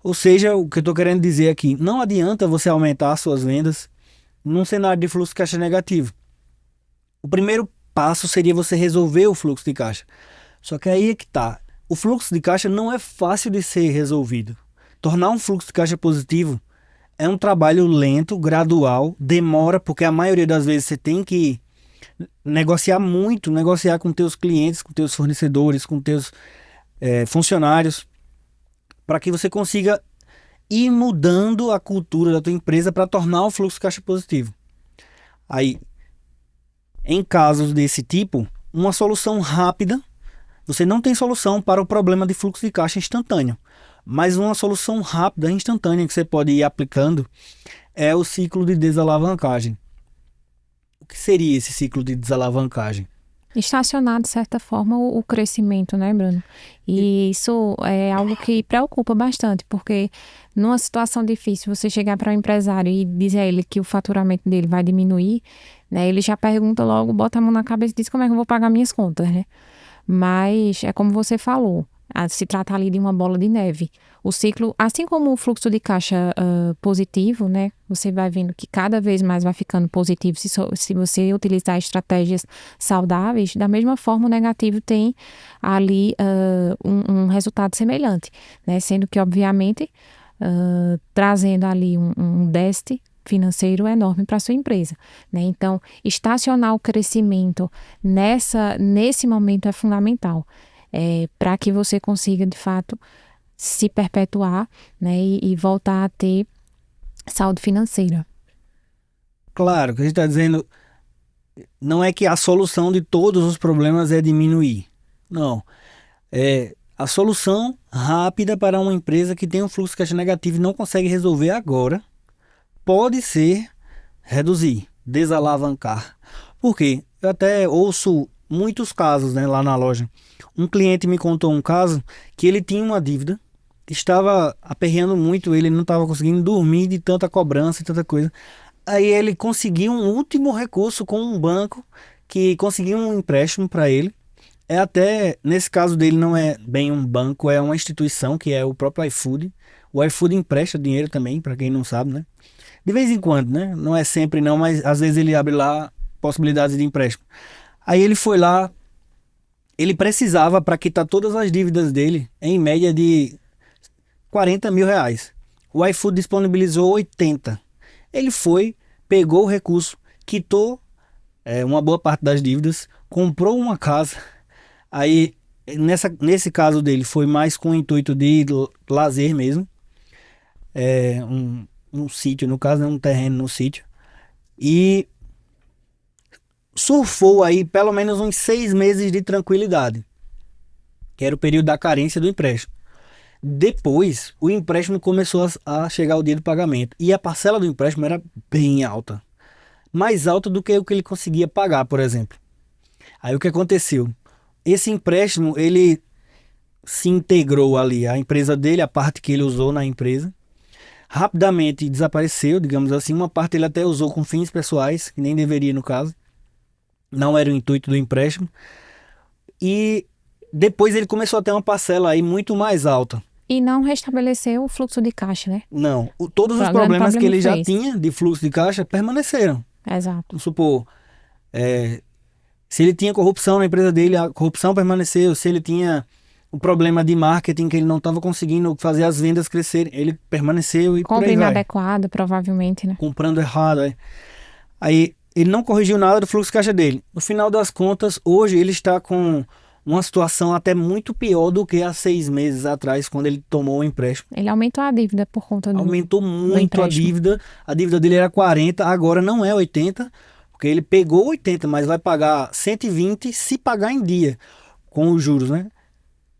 Ou seja, o que eu estou querendo dizer aqui, não adianta você aumentar as suas vendas num cenário de fluxo de caixa negativo. O primeiro passo seria você resolver o fluxo de caixa. Só que aí é que tá. O fluxo de caixa não é fácil de ser resolvido. Tornar um fluxo de caixa positivo é um trabalho lento, gradual, demora, porque a maioria das vezes você tem que negociar muito, negociar com teus clientes, com teus fornecedores, com teus funcionários, para que você consiga ir mudando a cultura da tua empresa para tornar o fluxo de caixa positivo. Aí, em casos desse tipo, uma solução rápida, você não tem solução para o problema de fluxo de caixa instantâneo, mas uma solução rápida, instantânea, que você pode ir aplicando é o ciclo de desalavancagem. O que seria esse ciclo de desalavancagem? Estacionar, de certa forma, o crescimento, né, Bruno? E isso é algo que preocupa bastante, porque numa situação difícil, você chegar para o empresário e dizer a ele que o faturamento dele vai diminuir, né, ele já pergunta logo, bota a mão na cabeça e diz como é que eu vou pagar minhas contas, né? Mas é como você falou, se trata ali de uma bola de neve. O ciclo, assim como o fluxo de caixa positivo, né? Você vai vendo que cada vez mais vai ficando positivo se você utilizar estratégias saudáveis. Da mesma forma, o negativo tem ali um resultado semelhante, né? Sendo que, obviamente, trazendo ali um déficit financeiro enorme para a sua empresa, né? Então, estacionar o crescimento nesse momento é fundamental. Para que você consiga, de fato, se perpetuar, né, e voltar a ter saúde financeira. Claro, o que a gente está dizendo não é que a solução de todos os problemas é diminuir. Não. A solução rápida para uma empresa que tem um fluxo de caixa negativo e não consegue resolver agora pode ser reduzir, desalavancar. Por quê? Eu até ouço muitos casos, né, lá na loja. Um cliente me contou um caso que ele tinha uma dívida, estava aperreando muito, ele não estava conseguindo dormir de tanta cobrança e tanta coisa. Aí ele conseguiu um último recurso com um banco que conseguiu um empréstimo para ele. Até, nesse caso dele, não é bem um banco, é uma instituição que é o próprio iFood. O iFood empresta dinheiro também, para quem não sabe, né? De vez em quando, né? Não é sempre não, mas às vezes ele abre lá possibilidades de empréstimo. Aí ele foi lá, ele precisava para quitar todas as dívidas dele, em média de 40 mil reais. O iFood disponibilizou 80. Ele foi, pegou o recurso, quitou uma boa parte das dívidas, comprou uma casa. Aí, nesse caso dele, foi mais com o intuito de lazer mesmo. Um sítio, no caso, um terreno no sítio. E surfou aí pelo menos uns 6 meses de tranquilidade, que era o período da carência do empréstimo. Depois, o empréstimo começou a chegar o dia do pagamento. E a parcela do empréstimo era bem alta. Mais alta do que o que ele conseguia pagar, por exemplo. Aí o que aconteceu? Esse empréstimo, ele se integrou ali, a empresa dele, a parte que ele usou na empresa, rapidamente desapareceu, digamos assim. Uma parte ele até usou com fins pessoais, que nem deveria no caso, não era o intuito do empréstimo. E depois ele começou a ter uma parcela aí muito mais alta. E não restabeleceu o fluxo de caixa, né? Não, todos os Grande problemas que problema ele já fez. tinha de fluxo de caixa permaneceram. Exato. Vamos supor, se ele tinha corrupção na empresa dele, a corrupção permaneceu. Se ele tinha um problema de marketing que ele não estava conseguindo fazer as vendas crescerem, ele permaneceu e por Compra aí vai. inadequada, provavelmente, né? Comprando errado. Aí ele não corrigiu nada do fluxo de caixa dele. No final das contas, hoje ele está com uma situação até muito pior do que há 6 meses atrás, quando ele tomou o empréstimo. Ele aumentou a dívida por conta do... Aumentou muito a empréstimo. dívida. A dívida dele era 40, agora não é 80, porque ele pegou 80, mas vai pagar 120 se pagar em dia, com os juros, né?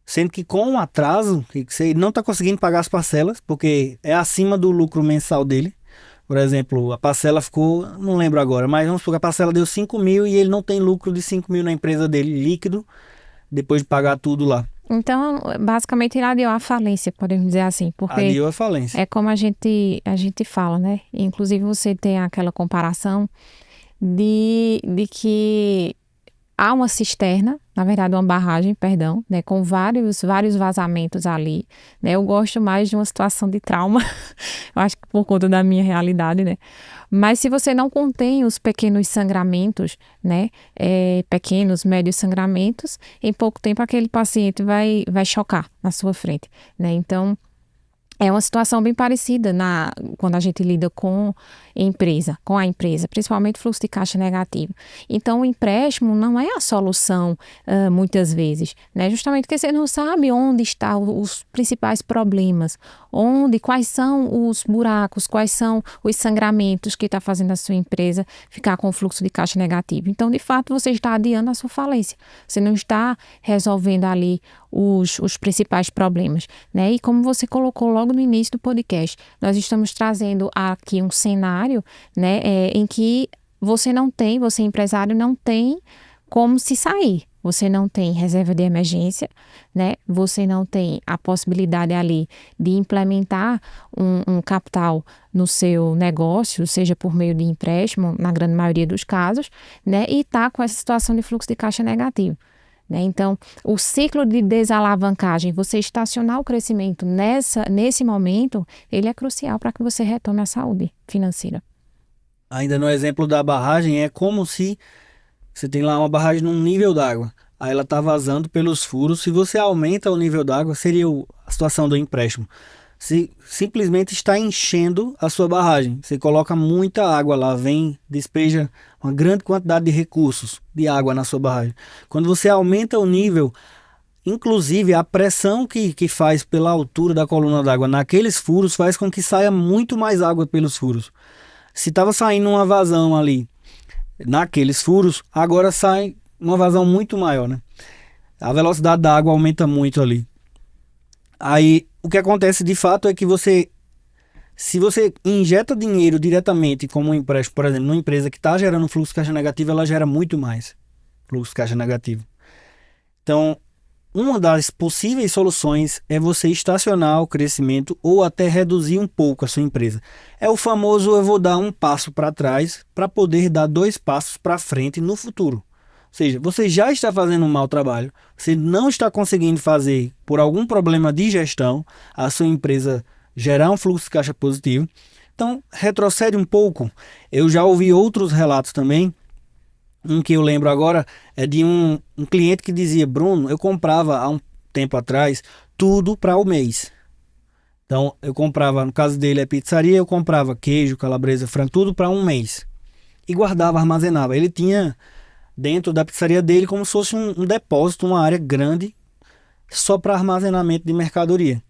Sendo que com o atraso, que você não está conseguindo pagar as parcelas, porque é acima do lucro mensal dele. Por exemplo, a parcela ficou, não lembro agora, mas vamos supor que a parcela deu 5 mil e ele não tem lucro de 5 mil na empresa dele, líquido, depois de pagar tudo lá. Então, basicamente, ele adiou a falência, podemos dizer assim, porque Adiou a falência. é como a gente fala, né? Inclusive, você tem aquela comparação de que há uma cisterna, na verdade uma barragem, perdão, né, com vários vazamentos ali, né? Eu gosto mais de uma situação de trauma, eu acho que por conta da minha realidade, né? Mas se você não contém os pequenos sangramentos, né, pequenos, médios sangramentos, em pouco tempo aquele paciente vai chocar na sua frente, né? Então, é uma situação bem parecida quando a gente lida com a empresa, principalmente fluxo de caixa negativo. Então, o empréstimo não é a solução, muitas vezes, né? Justamente porque você não sabe onde estão os principais problemas, quais são os buracos, quais são os sangramentos que está fazendo a sua empresa ficar com o fluxo de caixa negativo. Então, de fato, você está adiando a sua falência. Você não está resolvendo ali os principais problemas, né? E como você colocou logo no início do podcast, nós estamos trazendo aqui um cenário, né, em que você empresário, não tem como se sair. Você não tem reserva de emergência, né? Você não tem a possibilidade ali de implementar um capital no seu negócio, seja por meio de empréstimo, na grande maioria dos casos, né? E está com essa situação de fluxo de caixa negativo. Então, o ciclo de desalavancagem, você estacionar o crescimento nesse momento, ele é crucial para que você retome a saúde financeira. Ainda no exemplo da barragem, é como se você tem lá uma barragem num nível d'água, aí ela está vazando pelos furos. Se você aumenta o nível d'água, seria a situação do empréstimo. Se simplesmente está enchendo a sua barragem, você coloca muita água lá, despeja uma grande quantidade de recursos de água na sua barragem. Quando você aumenta o nível, inclusive a pressão que faz pela altura da coluna d'água naqueles furos faz com que saia muito mais água pelos furos. Se estava saindo uma vazão ali naqueles furos, agora sai uma vazão muito maior, né? A velocidade da água aumenta muito ali. Aí o que acontece de fato é que se você injeta dinheiro diretamente como um empréstimo, por exemplo, numa empresa que está gerando fluxo de caixa negativo, ela gera muito mais fluxo de caixa negativo. Então, uma das possíveis soluções é você estacionar o crescimento ou até reduzir um pouco a sua empresa. É o famoso eu vou dar um passo para trás para poder dar 2 passos para frente no futuro. Ou seja, você já está fazendo um mau trabalho, você não está conseguindo fazer, por algum problema de gestão, a sua empresa gerar um fluxo de caixa positivo. Então, retrocede um pouco. Eu já ouvi outros relatos também. Um que eu lembro agora é de um cliente que dizia: Bruno, eu comprava há um tempo atrás tudo para o mês. Então, eu comprava, no caso dele é pizzaria, eu comprava queijo, calabresa, frango, tudo para um mês. E guardava, armazenava. Ele tinha dentro da pizzaria dele como se fosse um depósito, uma área grande só para armazenamento de mercadoria.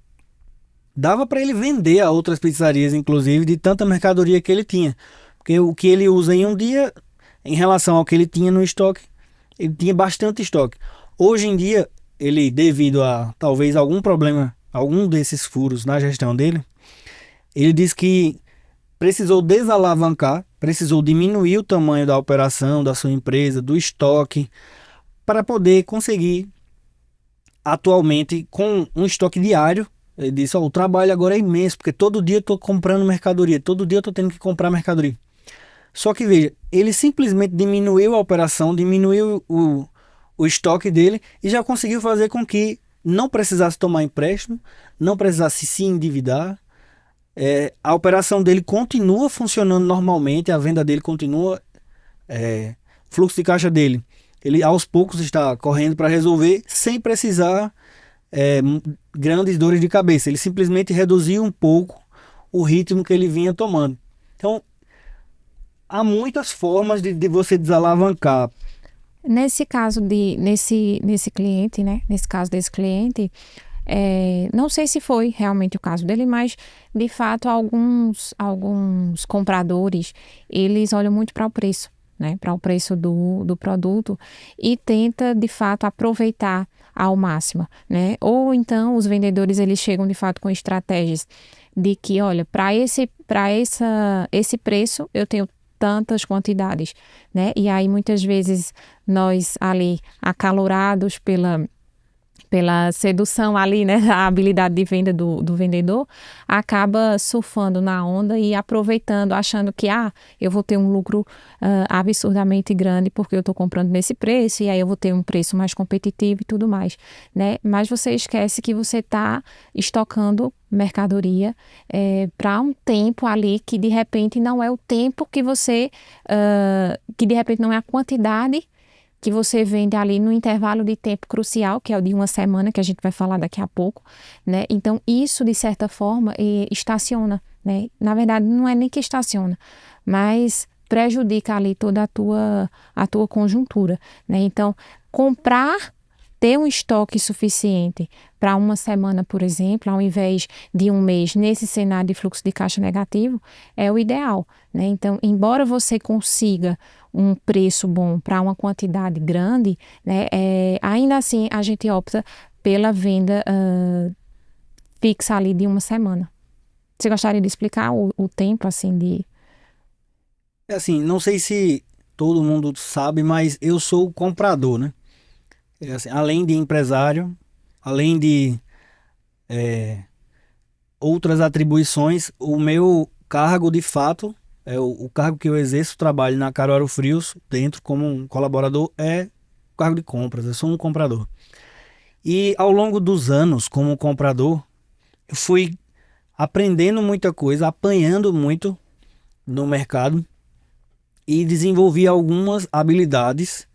Dava para ele vender a outras pizzarias, inclusive, de tanta mercadoria que ele tinha. Porque o que ele usa em um dia, em relação ao que ele tinha no estoque, ele tinha bastante estoque. Hoje em dia, ele, devido a talvez algum problema, algum desses furos na gestão dele, ele diz que precisou desalavancar, precisou diminuir o tamanho da operação, da sua empresa, do estoque, para poder conseguir, atualmente, com um estoque diário, ele disse, o trabalho agora é imenso, porque todo dia eu estou comprando mercadoria, todo dia eu estou tendo que comprar mercadoria. Só que veja, ele simplesmente diminuiu a operação, diminuiu o estoque dele e já conseguiu fazer com que não precisasse tomar empréstimo, não precisasse se endividar. A operação dele continua funcionando normalmente, a venda dele continua, o fluxo de caixa dele, ele aos poucos está correndo para resolver sem precisar grandes dores de cabeça. Ele simplesmente reduziu um pouco o ritmo que ele vinha tomando. Então, há muitas formas de você desalavancar. Nesse caso nesse cliente, né? Nesse caso desse cliente, não sei se foi realmente o caso dele, mas de fato alguns compradores, eles olham muito para o preço, né? Para o preço do produto e tenta de fato aproveitar ao máximo, né? Ou então os vendedores, eles chegam de fato com estratégias de que, olha, para esse preço eu tenho tantas quantidades, né? E aí muitas vezes nós ali acalorados pela sedução ali, né, a habilidade de venda do vendedor, acaba surfando na onda e aproveitando, achando que, eu vou ter um lucro absurdamente grande porque eu estou comprando nesse preço e aí eu vou ter um preço mais competitivo e tudo mais, né? Mas você esquece que você está estocando mercadoria para um tempo ali que de repente não é o tempo que você, que de repente não é a quantidade que você vende ali no intervalo de tempo crucial, que é o de uma semana, que a gente vai falar daqui a pouco, né? Então, isso, de certa forma, estaciona, né? Na verdade, não é nem que estaciona, mas prejudica ali toda a tua conjuntura, né? Então, ter um estoque suficiente para uma semana, por exemplo, ao invés de um mês, nesse cenário de fluxo de caixa negativo, é o ideal, né? Então, embora você consiga um preço bom para uma quantidade grande, né, ainda assim a gente opta pela venda fixa ali de uma semana. Você gostaria de explicar o tempo, assim, de... Assim, não sei se todo mundo sabe, mas eu sou o comprador, né? Assim, além de empresário, além de outras atribuições, o meu cargo de fato, o cargo que eu exerço, trabalho na Caruaru Frios, dentro como um colaborador, é o cargo de compras, eu sou um comprador. E ao longo dos anos, como comprador, eu fui aprendendo muita coisa, apanhando muito no mercado e desenvolvi algumas habilidades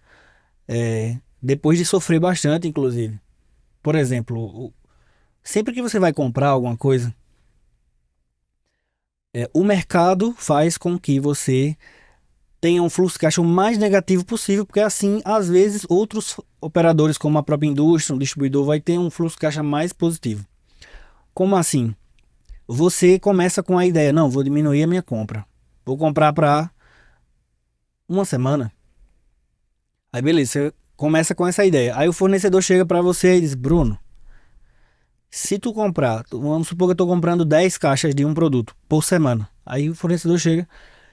depois de sofrer bastante, inclusive. Por exemplo, sempre que você vai comprar alguma coisa, o mercado faz com que você tenha um fluxo de caixa o mais negativo possível, porque assim, às vezes, outros operadores, como a própria indústria, um distribuidor, vai ter um fluxo de caixa mais positivo. Como assim? Você começa com a ideia, não, vou diminuir a minha compra. Vou comprar para uma semana. Aí beleza, você começa com essa ideia. Aí o fornecedor chega para você e diz, Bruno, se tu comprar, vamos supor que eu estou comprando 10 caixas de um produto por semana. Aí o fornecedor chega,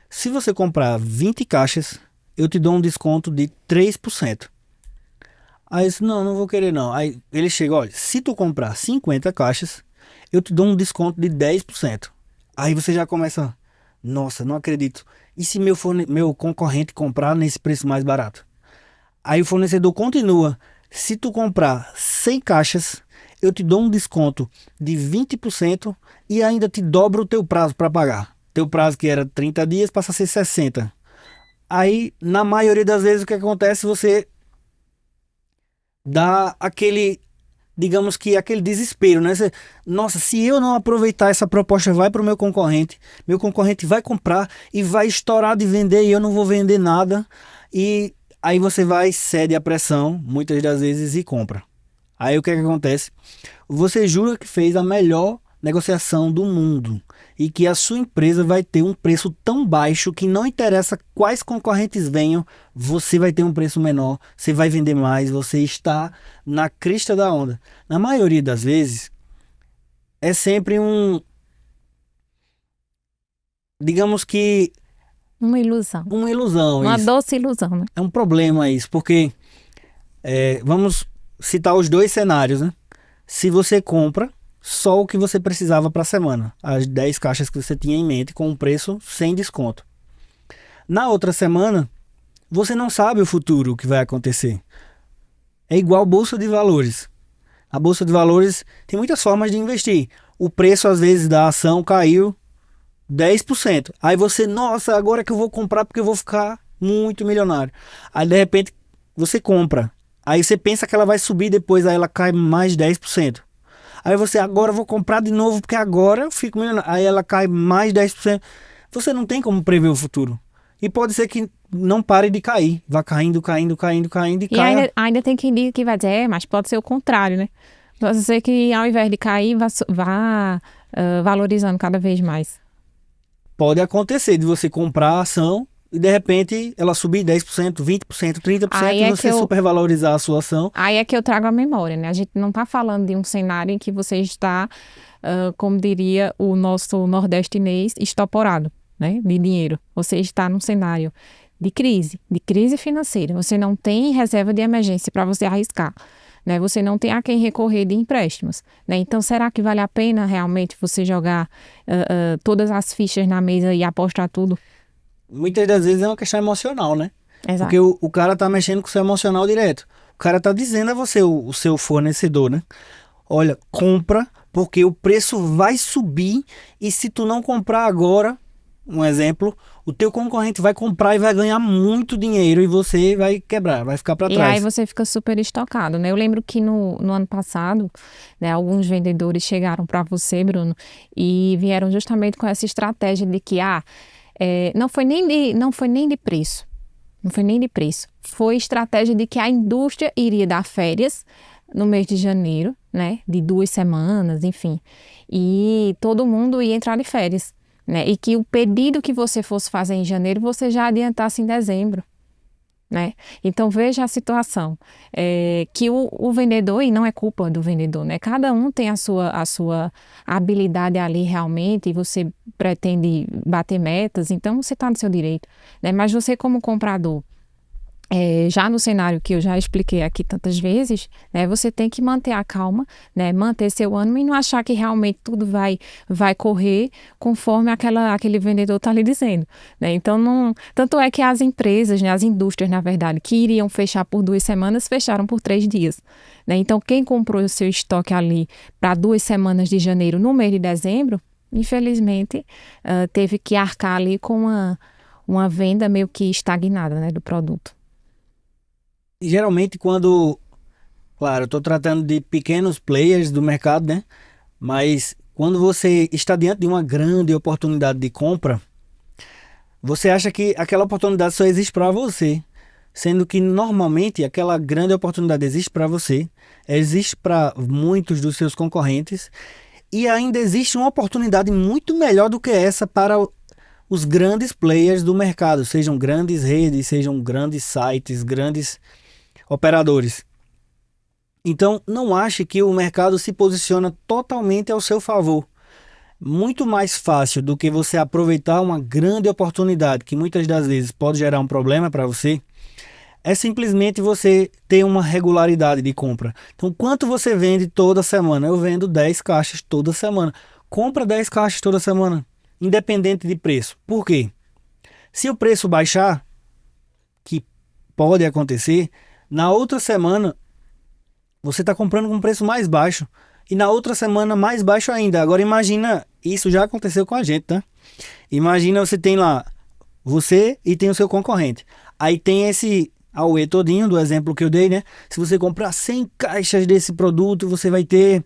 se você comprar 20 caixas, eu te dou um desconto de 3%. Aí eu disse, não vou querer não. Aí ele chega, olha, se tu comprar 50 caixas, eu te dou um desconto de 10%. Aí você já começa, nossa, não acredito. E se meu concorrente comprar nesse preço mais barato? Aí o fornecedor continua, se tu comprar 100 caixas, eu te dou um desconto de 20% e ainda te dobro o teu prazo para pagar. Teu prazo que era 30 dias passa a ser 60. Aí, na maioria das vezes, o que acontece? Você dá aquele, digamos que aquele desespero, né? Nossa, se eu não aproveitar essa proposta, vai para o meu concorrente vai comprar e vai estourar de vender e eu não vou vender nada. E aí você vai, cede à pressão, muitas das vezes, e compra. Aí o que acontece? Você jura que fez a melhor negociação do mundo e que a sua empresa vai ter um preço tão baixo que não interessa quais concorrentes venham, você vai ter um preço menor, você vai vender mais, você está na crista da onda. Na maioria das vezes, é sempre digamos que Uma ilusão. uma ilusão Uma isso. doce ilusão, né? É um problema isso, porque Vamos citar os dois cenários, né? Se você compra só o que você precisava para a semana, as 10 caixas que você tinha em mente com um preço sem desconto. Na outra semana, você não sabe o futuro, o que vai acontecer. É igual bolsa de valores. A bolsa de valores tem muitas formas de investir. O preço, às vezes, da ação caiu 10%. Aí você, nossa, agora é que eu vou comprar porque eu vou ficar muito milionário. Aí, de repente, você compra. Aí você pensa que ela vai subir depois, aí ela cai mais 10%. Aí você, agora eu vou comprar de novo porque agora eu fico milionário. Aí ela cai mais 10%. Você não tem como prever o futuro. E pode ser que não pare de cair. Vá caindo, caindo, caindo, caindo e E caia. ainda tem quem diga que vai dizer, mas pode ser o contrário, né? Pode ser que ao invés de cair, vá valorizando cada vez mais. Pode acontecer de você comprar a ação e de repente ela subir 10%, 20%, 30% Aí e é você supervalorizar a sua ação. Aí é que eu trago a memória, né? A gente não está falando de um cenário em que você está, como diria o nosso nordestinês, estoporado, né? De dinheiro. Você está num cenário de crise financeira. Você não tem reserva de emergência para você arriscar, né? Você não tem a quem recorrer de empréstimos, né? Então, será que vale a pena realmente você jogar todas as fichas na mesa e apostar tudo? Muitas das vezes é uma questão emocional, né? Exato. Porque o cara tá mexendo com o seu emocional direto. O cara tá dizendo a você, o seu fornecedor, né? Olha, compra porque o preço vai subir e se tu não comprar agora, um exemplo, o teu concorrente vai comprar e vai ganhar muito dinheiro e você vai quebrar, vai ficar para E aí trás. você fica super estocado, né? Eu lembro que no ano passado, né, alguns vendedores chegaram para você, Bruno, e vieram justamente com essa estratégia de que, não foi nem de preço, não foi nem de preço, foi estratégia de que a indústria iria dar férias no mês de janeiro, né, de 2 semanas, enfim, e todo mundo ia entrar de férias, né, e que o pedido que você fosse fazer em janeiro, você já adiantasse em dezembro. Né? Então veja a situação, que o vendedor, e não é culpa do vendedor, né? Cada um tem a sua habilidade ali realmente, e você pretende bater metas, então você está no seu direito, né? Mas você como comprador, já no cenário que eu já expliquei aqui tantas vezes, né, você tem que manter a calma, né, manter seu ânimo e não achar que realmente tudo vai correr conforme aquele vendedor está lhe dizendo. Né? Então, tanto é que as empresas, né, as indústrias, na verdade, que iriam fechar por 2 semanas, fecharam por 3 dias. Né? Então, quem comprou o seu estoque ali para 2 semanas de janeiro no mês de dezembro, infelizmente, teve que arcar ali com uma venda meio que estagnada, né, do produto. E geralmente quando, claro, eu estou tratando de pequenos players do mercado, né? Mas quando você está diante de uma grande oportunidade de compra, você acha que aquela oportunidade só existe para você, sendo que normalmente aquela grande oportunidade existe para você, existe para muitos dos seus concorrentes e ainda existe uma oportunidade muito melhor do que essa para os grandes players do mercado, sejam grandes redes, sejam grandes sites, grandes operadores. Então, não ache que o mercado se posiciona totalmente ao seu favor. Muito mais fácil do que você aproveitar uma grande oportunidade, que muitas das vezes pode gerar um problema para você, é simplesmente você ter uma regularidade de compra. Então, quanto você vende toda semana? Eu vendo 10 caixas toda semana. Compra 10 caixas toda semana, independente de preço. Por quê? Se o preço baixar, que pode acontecer, na outra semana você está comprando com um preço mais baixo e na outra semana mais baixo ainda. Agora imagina, isso já aconteceu com a gente, tá? Imagina você tem lá você e tem o seu concorrente. Aí tem esse AUE todinho do exemplo que eu dei, né? Se você comprar 100 caixas desse produto, você vai ter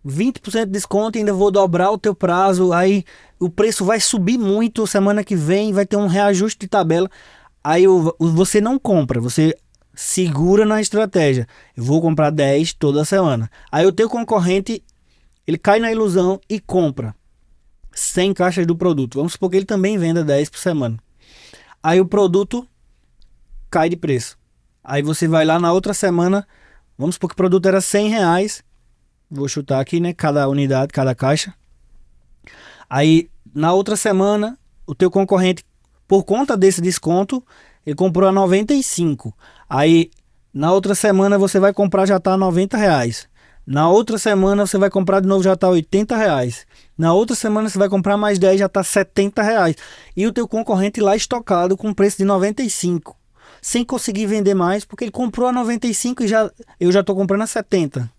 20% de desconto e ainda vou dobrar o teu prazo. Aí o preço vai subir muito semana que vem, vai ter um reajuste de tabela. Aí você não compra, você segura na estratégia. Eu vou comprar 10 toda semana. Aí o teu concorrente, ele cai na ilusão e compra 100 caixas do produto. Vamos supor que ele também venda 10 por semana. Aí o produto cai de preço. Aí você vai lá na outra semana, vamos supor que o produto era R$ 100. Vou chutar aqui, né? Cada unidade, cada caixa. Aí na outra semana, o teu concorrente, por conta desse desconto, ele comprou a 95. Aí Na outra semana você vai comprar, já está R$ 90. Na outra semana você vai comprar de novo, já está R$ 80. Na outra semana você vai comprar mais 10, já está R$ 70. E o teu concorrente lá estocado com preço de 95, sem conseguir vender mais, porque ele comprou a 95 e eu já estou comprando a 70.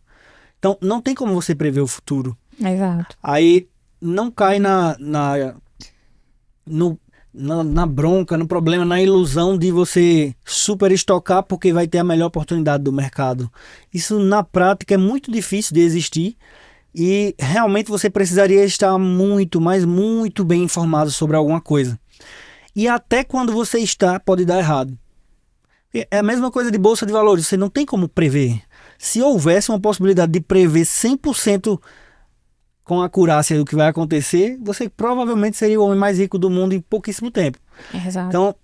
Então não tem como você prever o futuro. Exato. Aí não cai na bronca, no problema, na ilusão de você super estocar porque vai ter a melhor oportunidade do mercado. Isso na prática é muito difícil de existir e realmente você precisaria estar muito, mas muito bem informado sobre alguma coisa. E até quando você está, pode dar errado. É a mesma coisa de bolsa de valores, você não tem como prever. Se houvesse uma possibilidade de prever 100% com a acurácia do que vai acontecer, você provavelmente seria o homem mais rico do mundo em pouquíssimo tempo. Exato. Então,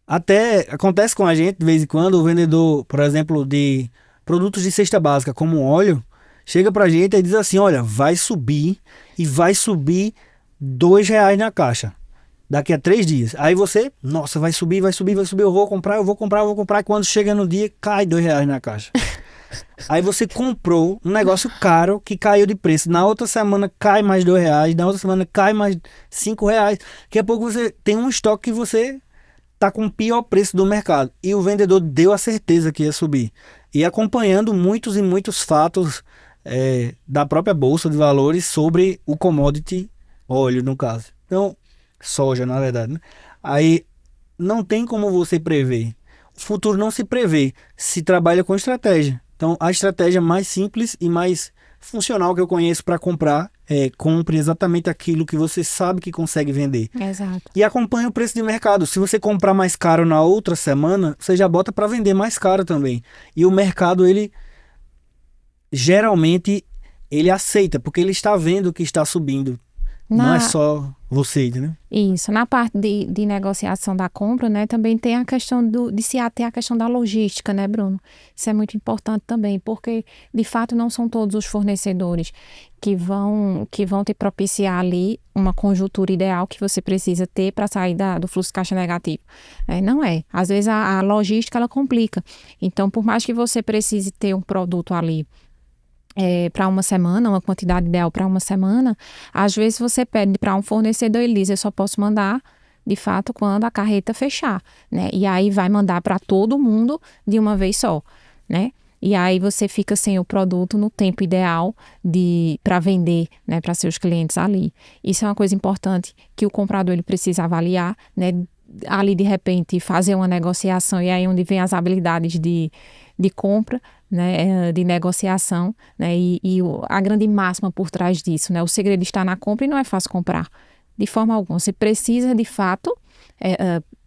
até acontece com a gente, de vez em quando, o vendedor, por exemplo, de produtos de cesta básica, como óleo, chega pra gente e diz assim, olha, vai subir e vai subir R$ 2 na caixa. Daqui a 3 dias. Aí você, nossa, vai subir, eu vou comprar. E quando chega no dia, cai R$ 2 na caixa. Aí você comprou um negócio caro que caiu de preço. Na outra semana cai mais R$ 2, na outra semana cai mais R$ 5. Daqui a pouco você tem um estoque que você tá com o pior preço do mercado. E o vendedor deu a certeza que ia subir. E acompanhando muitos e muitos fatos da própria Bolsa de Valores sobre o commodity óleo, no caso. Então, soja, na verdade, né? Aí não tem como você prever. O futuro não se prevê, se trabalha com estratégia. Então, a estratégia mais simples e mais funcional que eu conheço para comprar é compre exatamente aquilo que você sabe que consegue vender. Exato. E acompanhe o preço de mercado. Se você comprar mais caro na outra semana, você já bota para vender mais caro também. E o mercado, ele geralmente ele aceita, porque ele está vendo que está subindo. Não é só você, né? Isso. Na parte de negociação da compra, né, também tem a questão de se ater à questão da logística, né, Bruno? Isso é muito importante também, porque, de fato, não são todos os fornecedores que vão te propiciar ali uma conjuntura ideal que você precisa ter para sair do fluxo de caixa negativo. Não é. Às vezes, a logística, ela complica. Então, por mais que você precise ter um produto ali para uma semana, uma quantidade ideal para uma semana, às vezes você pede para um fornecedor e ele diz, eu só posso mandar, de fato, quando a carreta fechar, né? E aí vai mandar para todo mundo de uma vez só, né? E aí você fica sem o produto no tempo ideal para vender, né, para seus clientes ali. Isso é uma coisa importante que o comprador ele precisa avaliar, né? Ali, de repente, fazer uma negociação, e aí onde vem as habilidades de compra, né, de negociação, né, e a grande máxima por trás disso, né, o segredo está na compra e não é fácil comprar, de forma alguma. Você precisa, de fato,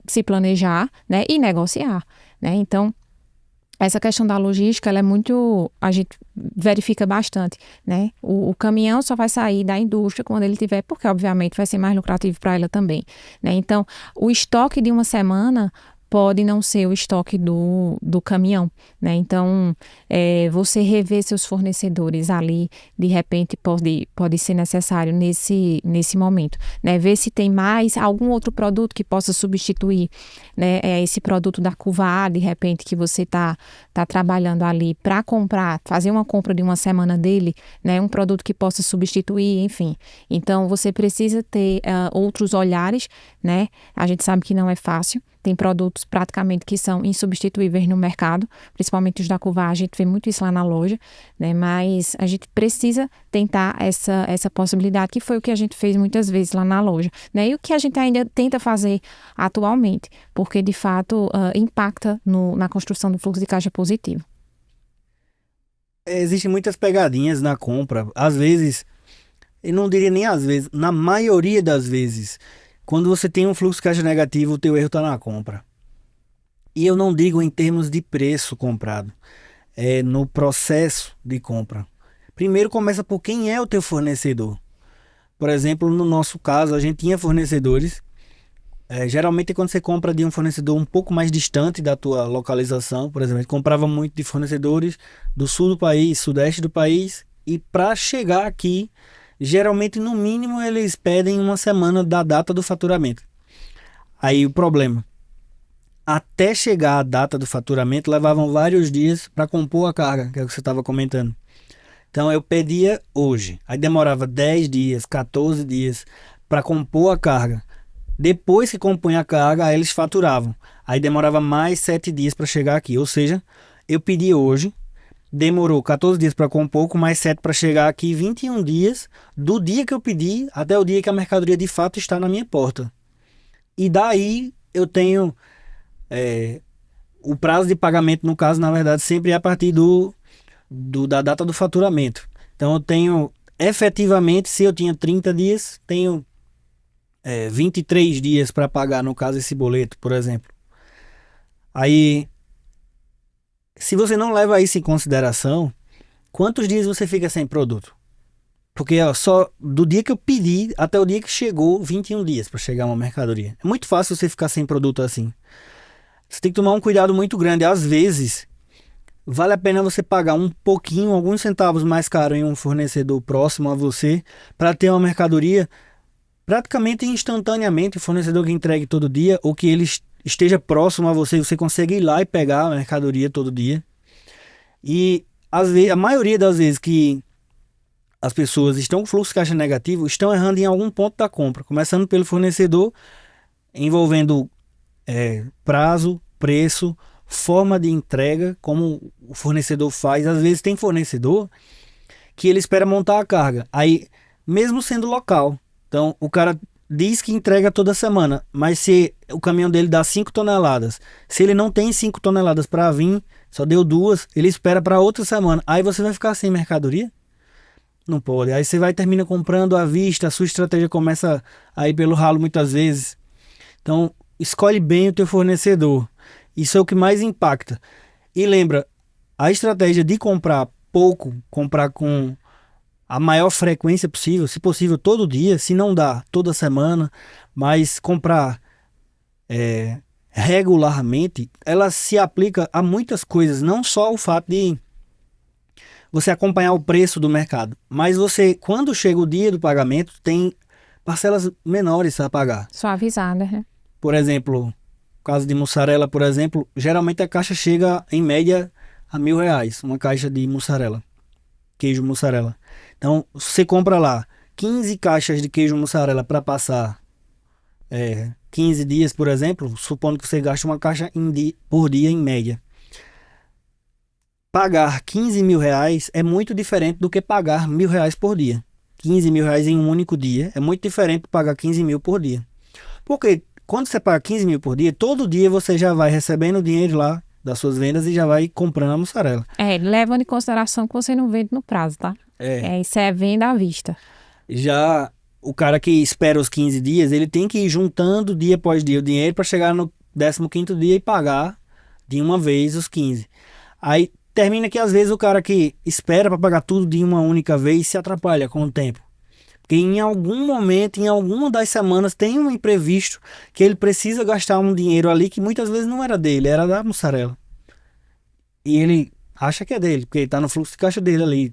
se planejar, né, e negociar, né, então essa questão da logística, ela é muito, a gente verifica bastante, né? O caminhão só vai sair da indústria quando ele tiver, porque obviamente vai ser mais lucrativo para ela também, né? Então, o estoque de uma semana pode não ser o estoque do caminhão, né? Então, você rever seus fornecedores ali, de repente, pode ser necessário nesse momento, né? Ver se tem mais algum outro produto que possa substituir, né? Esse produto da Cuva, de repente, que você está trabalhando ali para comprar, fazer uma compra de uma semana dele, né? Um produto que possa substituir, enfim. Então, você precisa ter outros olhares, né? A gente sabe que não é fácil. Tem produtos praticamente que são insubstituíveis no mercado, principalmente os da Cuva, a gente vê muito isso lá na loja, né? Mas a gente precisa tentar essa possibilidade, que foi o que a gente fez muitas vezes lá na loja, né? E o que a gente ainda tenta fazer atualmente, porque de fato impacta na construção do fluxo de caixa positivo. Existem muitas pegadinhas na compra, às vezes, eu não diria nem às vezes, na maioria das vezes. Quando você tem um fluxo de caixa negativo, o teu erro está na compra. E eu não digo em termos de preço comprado, é no processo de compra. Primeiro começa por quem é o teu fornecedor. Por exemplo, no nosso caso, a gente tinha fornecedores. Geralmente quando você compra de um fornecedor um pouco mais distante da tua localização, por exemplo, a gente comprava muito de fornecedores do sul do país, sudeste do país, e para chegar aqui, geralmente, no mínimo, eles pedem uma semana da data do faturamento. Aí o problema, até chegar a data do faturamento, levavam vários dias para compor a carga, que é o que você estava comentando. Então eu pedia hoje, aí demorava 10 dias, 14 dias para compor a carga. Depois que compunha a carga, aí eles faturavam. Aí demorava mais 7 dias para chegar aqui. Ou seja, eu pedi hoje, demorou 14 dias para compor, com mais 7 para chegar aqui, 21 dias do dia que eu pedi até o dia que a mercadoria de fato está na minha porta. E daí eu tenho o prazo de pagamento, no caso, na verdade, sempre é a partir da data do faturamento. Então eu tenho, efetivamente, se eu tinha 30 dias, tenho 23 dias para pagar, no caso, esse boleto, por exemplo. Aí, se você não leva isso em consideração, quantos dias você fica sem produto? Porque só do dia que eu pedi até o dia que chegou, 21 dias para chegar uma mercadoria. É muito fácil você ficar sem produto assim. Você tem que tomar um cuidado muito grande. Às vezes, vale a pena você pagar um pouquinho, alguns centavos mais caro em um fornecedor próximo a você, para ter uma mercadoria praticamente instantaneamente, o fornecedor que entregue todo dia, ou que ele esteja próximo a você, você consegue ir lá e pegar a mercadoria todo dia. E às vezes, a maioria das vezes que as pessoas estão com fluxo de caixa negativo, estão errando em algum ponto da compra, começando pelo fornecedor, envolvendo prazo, preço, forma de entrega, como o fornecedor faz. Às vezes tem fornecedor que ele espera montar a carga, aí mesmo sendo local. Então o cara diz que entrega toda semana, mas se o caminhão dele dá 5 toneladas, se ele não tem 5 toneladas para vir, só deu 2, ele espera para outra semana, aí você vai ficar sem mercadoria? Não pode. Aí você vai termina comprando à vista, a sua estratégia começa a ir pelo ralo muitas vezes. Então, escolhe bem o teu fornecedor. Isso é o que mais impacta. E lembra, a estratégia de comprar pouco, comprar com a maior frequência possível, se possível todo dia, se não dá toda semana, mas comprar regularmente, ela se aplica a muitas coisas, não só o fato de você acompanhar o preço do mercado, mas você, quando chega o dia do pagamento, tem parcelas menores a pagar. Suavizada, né? Por exemplo, no caso de mussarela, por exemplo, geralmente a caixa chega em média a R$ 1.000, uma caixa de mussarela, queijo mussarela. Então, você compra lá 15 caixas de queijo mussarela para passar 15 dias, por exemplo, supondo que você gaste uma caixa por dia em média. Pagar R$ 15.000 é muito diferente do que pagar R$ 1.000 por dia. R$ 15.000 em um único dia é muito diferente de pagar 15 mil por dia. Porque quando você paga 15 mil por dia, todo dia você já vai recebendo dinheiro lá das suas vendas e já vai comprando a mussarela. Levando em consideração que você não vende no prazo, tá? Isso é venda à vista. Já o cara que espera os 15 dias, ele tem que ir juntando dia após dia o dinheiro para chegar no 15º dia e pagar de uma vez os 15. Aí termina que às vezes o cara que espera para pagar tudo de uma única vez se atrapalha com o tempo. Porque em algum momento, em alguma das semanas, tem um imprevisto que ele precisa gastar um dinheiro ali que muitas vezes não era dele, era da mussarela. E ele acha que é dele, porque está no fluxo de caixa dele ali.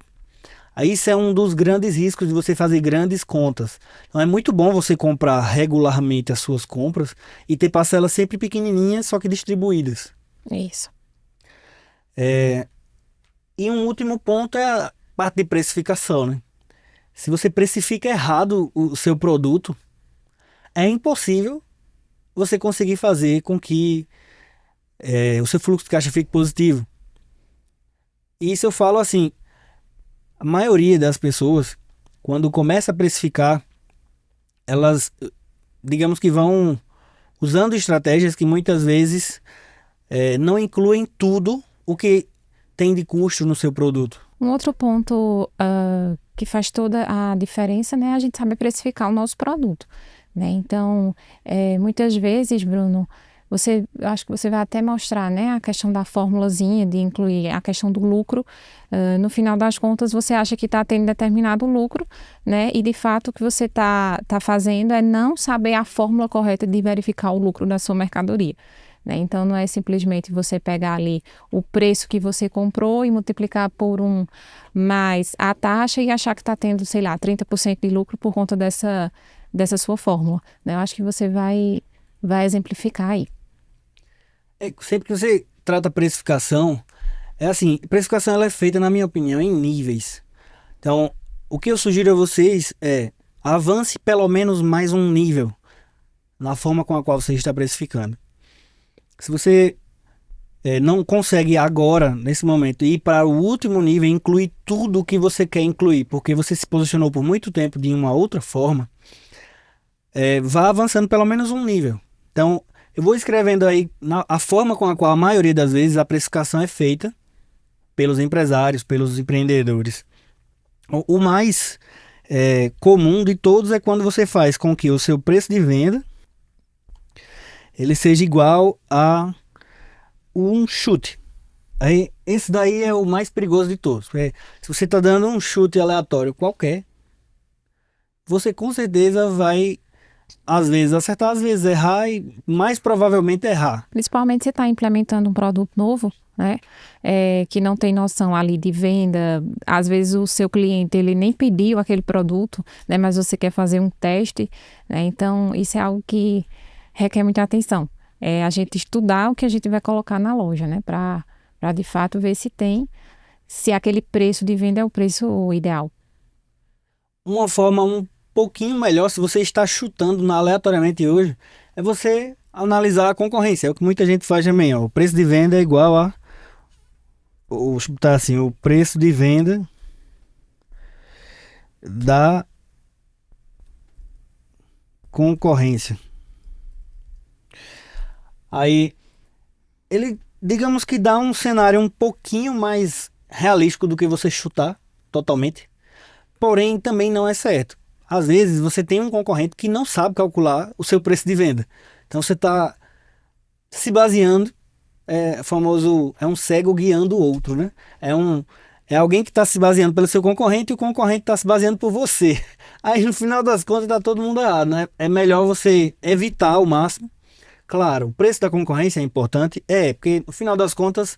Aí isso é um dos grandes riscos de você fazer grandes contas. Então é muito bom você comprar regularmente as suas compras e ter parcelas sempre pequenininhas, só que distribuídas. Isso. E um último ponto é a parte de precificação, né? Se você precifica errado o seu produto, é impossível você conseguir fazer com que o seu fluxo de caixa fique positivo. E isso eu falo assim, a maioria das pessoas, quando começa a precificar, elas, digamos que vão usando estratégias que muitas vezes não incluem tudo o que tem de custo no seu produto. Um outro ponto que faz toda a diferença, né, a gente sabe precificar o nosso produto, né? Então, muitas vezes, Bruno, acho que você vai até mostrar, né, a questão da formulazinha de incluir a questão do lucro. No final das contas, você acha que está tendo determinado lucro, né? E de fato o que você tá fazendo é não saber a fórmula correta de verificar o lucro da sua mercadoria. Né? Então, não é simplesmente você pegar ali o preço que você comprou e multiplicar por mais a taxa e achar que está tendo, sei lá, 30% de lucro por conta dessa sua fórmula. Né? Eu acho que você vai exemplificar aí. Sempre que você trata precificação, é assim, precificação ela é feita, na minha opinião, em níveis. Então, o que eu sugiro a vocês é avance pelo menos mais um nível na forma com a qual você está precificando. Se você não consegue agora, nesse momento, ir para o último nível, incluir tudo o que você quer incluir, porque você se posicionou por muito tempo de uma outra forma, vá avançando pelo menos um nível. Então, eu vou escrevendo aí a forma com a qual a maioria das vezes a precificação é feita pelos empresários, pelos empreendedores. O mais comum de todos é quando você faz com que o seu preço de venda ele seja igual a um chute. Aí, esse daí é o mais perigoso de todos. Se você está dando um chute aleatório qualquer, você com certeza vai, às vezes acertar, às vezes errar e mais provavelmente errar. Principalmente se você está implementando um produto novo, né? Que não tem noção ali de venda. Às vezes o seu cliente ele nem pediu aquele produto, né? Mas você quer fazer um teste, né? Então isso é algo que requer muita atenção. A gente estudar o que a gente vai colocar na loja, né? Para de fato ver se aquele preço de venda é o preço ideal. Uma forma um pouquinho melhor, se você está chutando aleatoriamente hoje, é você analisar a concorrência. É o que muita gente faz também. Ó. O preço de venda é igual a... assim, o preço de venda da concorrência. Aí, ele, digamos que dá um cenário um pouquinho mais realístico do que você chutar totalmente. Porém, também não é certo. Às vezes, você tem um concorrente que não sabe calcular o seu preço de venda. Então, você está se baseando, famoso, é um cego guiando o outro, né? É alguém que está se baseando pelo seu concorrente e o concorrente está se baseando por você. Aí, no final das contas, está todo mundo errado, né? É melhor você evitar ao máximo. Claro, o preço da concorrência é importante, porque no final das contas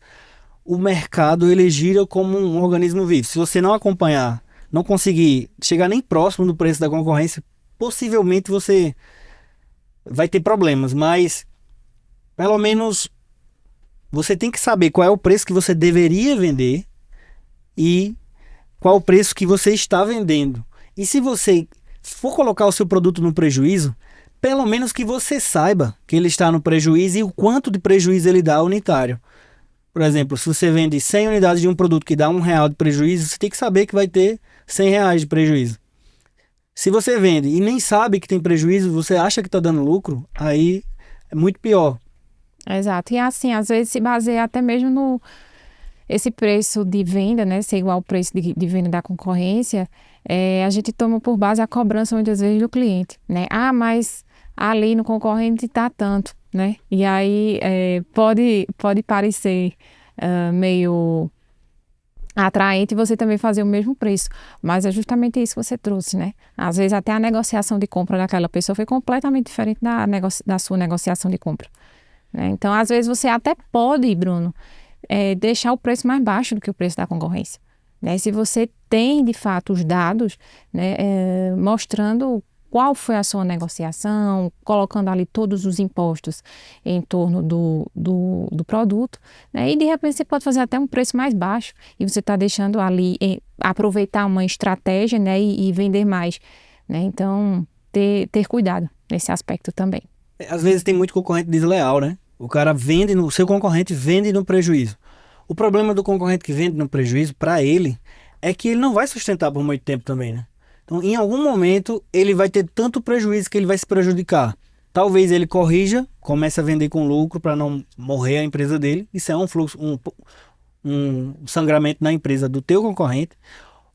o mercado ele gira como um organismo vivo. Se você não acompanhar, não conseguir chegar nem próximo do preço da concorrência, possivelmente você vai ter problemas, mas pelo menos você tem que saber qual é o preço que você deveria vender e qual o preço que você está vendendo. E se você for colocar o seu produto no prejuízo, pelo menos que você saiba que ele está no prejuízo e o quanto de prejuízo ele dá unitário. Por exemplo, se você vende 100 unidades de um produto que dá R$1 de prejuízo, você tem que saber que vai ter R$100 de prejuízo. Se você vende e nem sabe que tem prejuízo, você acha que está dando lucro, aí é muito pior. Exato. E assim, às vezes se baseia até mesmo no esse preço de venda, né? Ser igual ao preço de venda da concorrência, a gente toma por base a cobrança muitas vezes do cliente, né? Ah, mas ali no concorrente está tanto, né? E aí pode parecer meio atraente você também fazer o mesmo preço, mas é justamente isso que você trouxe, né? Às vezes até a negociação de compra daquela pessoa foi completamente diferente da sua negociação de compra, né? Então, às vezes você até pode, Bruno, deixar o preço mais baixo do que o preço da concorrência, né? Se você tem, de fato, os dados, né, mostrando qual foi a sua negociação, colocando ali todos os impostos em torno do produto, né? E de repente você pode fazer até um preço mais baixo e você está deixando ali aproveitar uma estratégia, né, e vender mais, né? Então, ter cuidado nesse aspecto também. Às vezes tem muito concorrente desleal, né? O cara vende, o seu concorrente vende no prejuízo. O problema do concorrente que vende no prejuízo, para ele, é que ele não vai sustentar por muito tempo também, né? Então, em algum momento, ele vai ter tanto prejuízo que ele vai se prejudicar. Talvez ele corrija, comece a vender com lucro para não morrer a empresa dele. Isso é um fluxo, um sangramento na empresa do teu concorrente.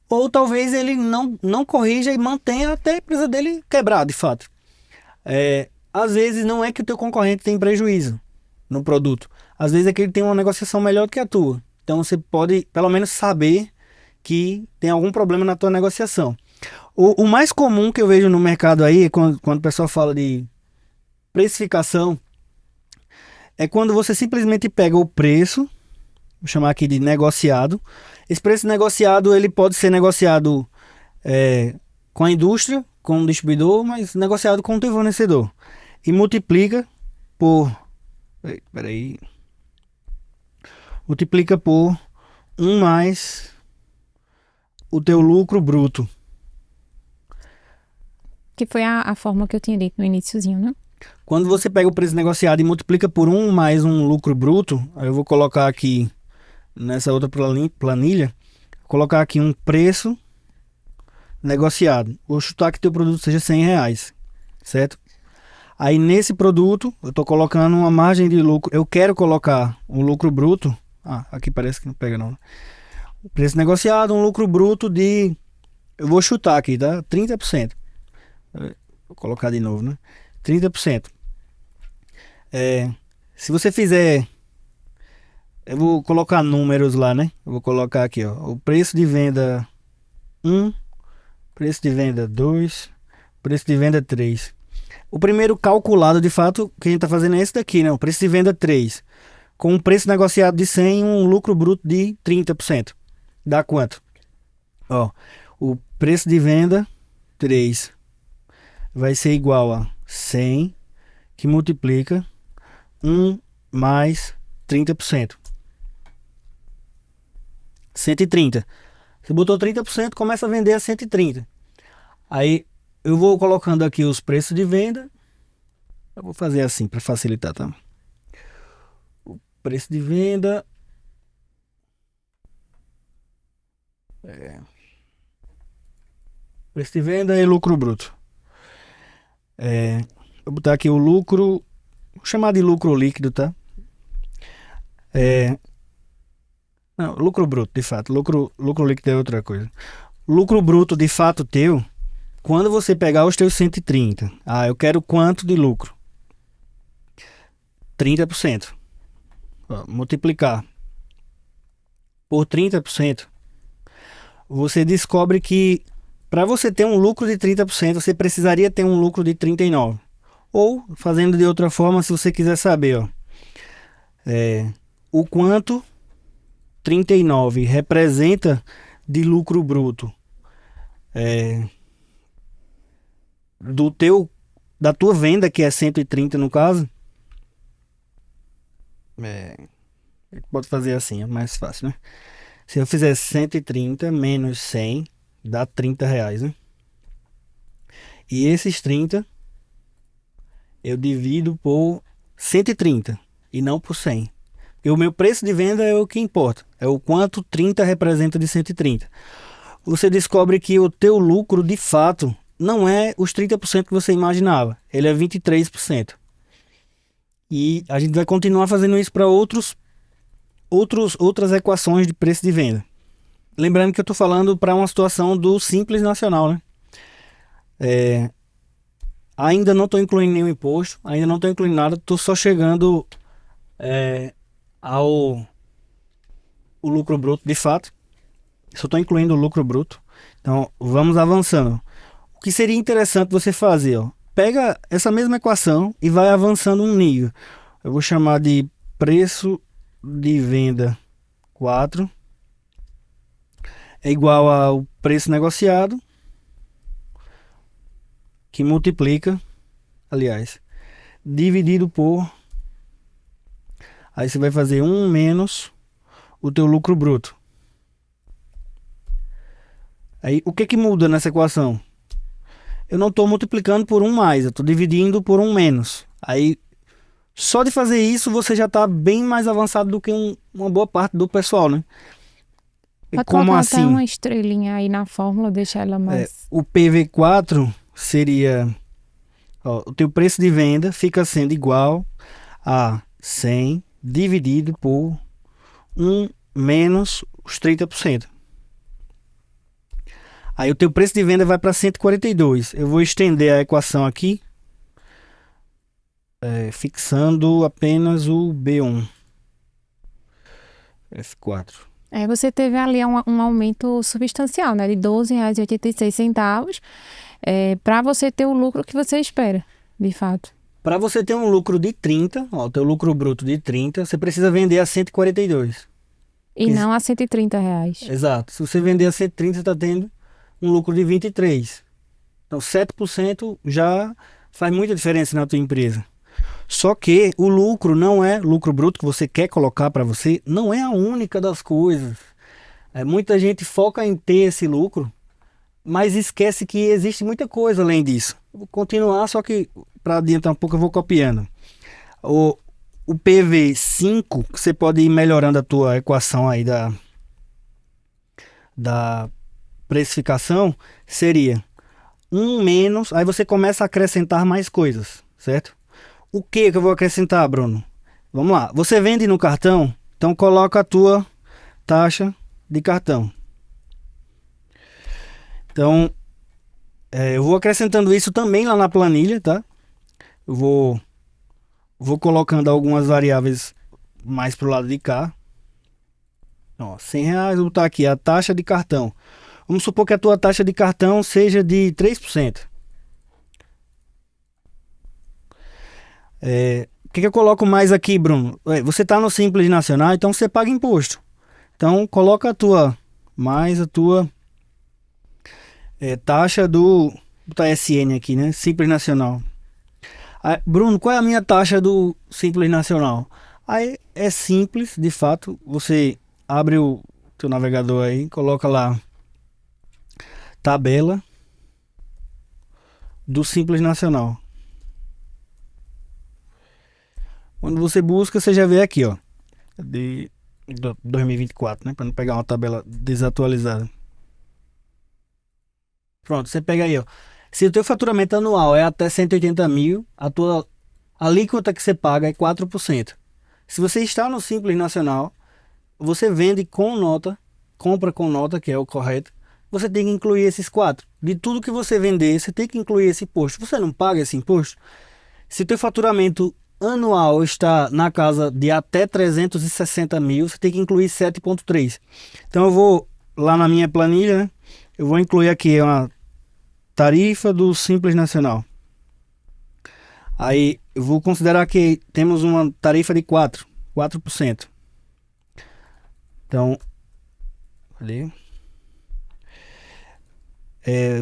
Ou talvez ele não corrija e mantenha até a empresa dele quebrar, de fato. Às vezes não é que o teu concorrente tem prejuízo no produto. Às vezes é que ele tem uma negociação melhor do que a tua. Então você pode pelo menos saber que tem algum problema na tua negociação. O mais comum que eu vejo no mercado aí, quando o pessoal fala de precificação, é quando você simplesmente pega o preço, vou chamar aqui de negociado. Esse preço negociado ele pode ser negociado com a indústria, com o distribuidor, mas negociado com o teu fornecedor. E multiplica por... Peraí. multiplica por 1 mais o teu lucro bruto. Que foi a forma que eu tinha dito no iniciozinho, né? Quando você pega o preço negociado e multiplica por 1 mais um lucro bruto, aí eu vou colocar aqui nessa outra planilha, vou colocar aqui um preço negociado. Vou chutar que teu produto seja R$100, certo? Aí nesse produto, eu estou colocando uma margem de lucro. Eu quero colocar um lucro bruto. Aqui parece que não pega não. O preço negociado, um lucro bruto de... Eu vou chutar aqui, tá? 30%. Vou colocar de novo, né? 30%. Se você fizer... Eu vou colocar números lá, né? Eu vou colocar aqui, ó. O preço de venda 1, preço de venda 2, preço de venda 3. O primeiro calculado, de fato, que a gente está fazendo é esse daqui, né? O preço de venda 3. Com um preço negociado de 100 e um lucro bruto de 30%. Dá quanto? Ó, o preço de venda 3 vai ser igual a 100 que multiplica 1 mais 30%. 130. Você botou 30%, começa a vender a 130. Aí eu vou colocando aqui os preços de venda. Eu vou fazer assim para facilitar, tá? O preço de venda preço de venda e lucro bruto. Vou botar aqui o lucro, vou chamar de lucro líquido, tá? Não, lucro bruto, de fato. Lucro líquido é outra coisa. Lucro bruto, de fato, teu, quando você pegar os teus 130, eu quero quanto de lucro? 30%. Multiplicar por 30%, você descobre que para você ter um lucro de 30%, você precisaria ter um lucro de 39%. Ou, fazendo de outra forma, se você quiser saber, o quanto 39 representa de lucro bruto da tua venda, que é 130 no caso. Pode fazer assim, é mais fácil, né? Se eu fizer 130 menos 100, dá R$30, né? E esses 30 eu divido por 130 e não por 100. E o meu preço de venda é o que importa. É o quanto 30 representa de 130. Você descobre que o teu lucro, de fato, não é os 30% que você imaginava. Ele é 23%. E a gente vai continuar fazendo isso para outras equações de preço de venda. Lembrando que eu estou falando para uma situação do Simples Nacional, né? Ainda não estou incluindo nenhum imposto, ainda não estou incluindo nada, estou só chegando ao lucro bruto, de fato. Só estou incluindo o lucro bruto. Então, vamos avançando. O que seria interessante você fazer, ó? Pega essa mesma equação e vai avançando um nível. Eu vou chamar de preço de venda 4 é igual ao preço negociado, que multiplica, dividido por... Aí você vai fazer 1 menos o teu lucro bruto. Aí o que muda nessa equação? Eu não estou multiplicando por 1 mais, eu estou dividindo por 1 menos. Aí só de fazer isso você já está bem mais avançado do que uma boa parte do pessoal, né? Pode como colocar assim? até uma estrelinha aí na fórmula, deixar ela mais... O PV4 seria... o teu preço de venda fica sendo igual a 100 dividido por 1 menos os 30%. Aí o teu preço de venda vai para 142. Eu vou estender a equação aqui, fixando apenas o B1. F4. Você teve ali um aumento substancial, né? De R$12,86, para você ter o lucro que você espera, de fato. Para você ter um lucro de 30, o teu lucro bruto de 30, você precisa vender a 142. E não a R$130. Exato. Se você vender a 130, você está tendo um lucro de 23. Então 7% já faz muita diferença na tua empresa. Só que o lucro não é lucro bruto que você quer colocar para você, não é a única das coisas. Muita gente foca em ter esse lucro, mas esquece que existe muita coisa além disso. Vou continuar, só que para adiantar um pouco eu vou copiando. O, o PV5, que você pode ir melhorando a tua equação aí da precificação, seria um menos, aí você começa a acrescentar mais coisas, certo? O que eu vou acrescentar, Bruno? Vamos lá, você vende no cartão, então coloca a tua taxa de cartão. Então, eu vou acrescentando isso também lá na planilha, tá? Eu vou colocando algumas variáveis mais pro lado de cá. Ó, R$ 100, vou botar aqui a taxa de cartão. Vamos supor que a tua taxa de cartão seja de 3%. O que eu coloco mais aqui, Bruno? Você está no Simples Nacional, então você paga imposto. Então coloca a tua taxa do SN aqui, né? Simples Nacional. Bruno, qual é a minha taxa do Simples Nacional? Aí é simples, de fato. Você abre o teu navegador aí, coloca lá tabela do Simples Nacional. Quando você busca, você já vê aqui, ó, de 2024, né? Para não pegar uma tabela desatualizada. Pronto, você pega aí, ó. Se o teu faturamento anual é até 180 mil, a tua alíquota que você paga é 4%. Se você está no Simples Nacional, você vende com nota, compra com nota, que é o correto, você tem que incluir esses 4. De tudo que você vender, você tem que incluir esse imposto. Você não paga esse imposto? Se o teu faturamento anual está na casa de até 360 mil, você tem que incluir 7,3. Então eu vou lá na minha planilha, né? Eu vou incluir aqui uma tarifa do Simples Nacional. Aí eu vou considerar que temos uma tarifa de 4%. Então, ali.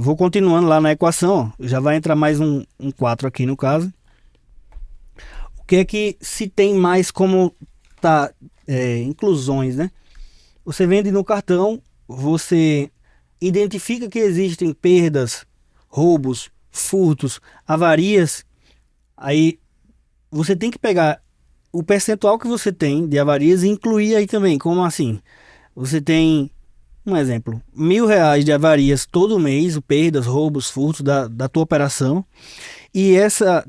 Vou continuando lá na equação, ó, já vai entrar mais um 4 aqui no caso. O que é que se tem mais como inclusões, né? Você vende no cartão, você identifica que existem perdas, roubos, furtos, avarias, aí você tem que pegar o percentual que você tem de avarias e incluir aí também. Como assim? Você tem, um exemplo, R$ 1.000 de avarias todo mês, perdas, roubos, furtos da tua operação, e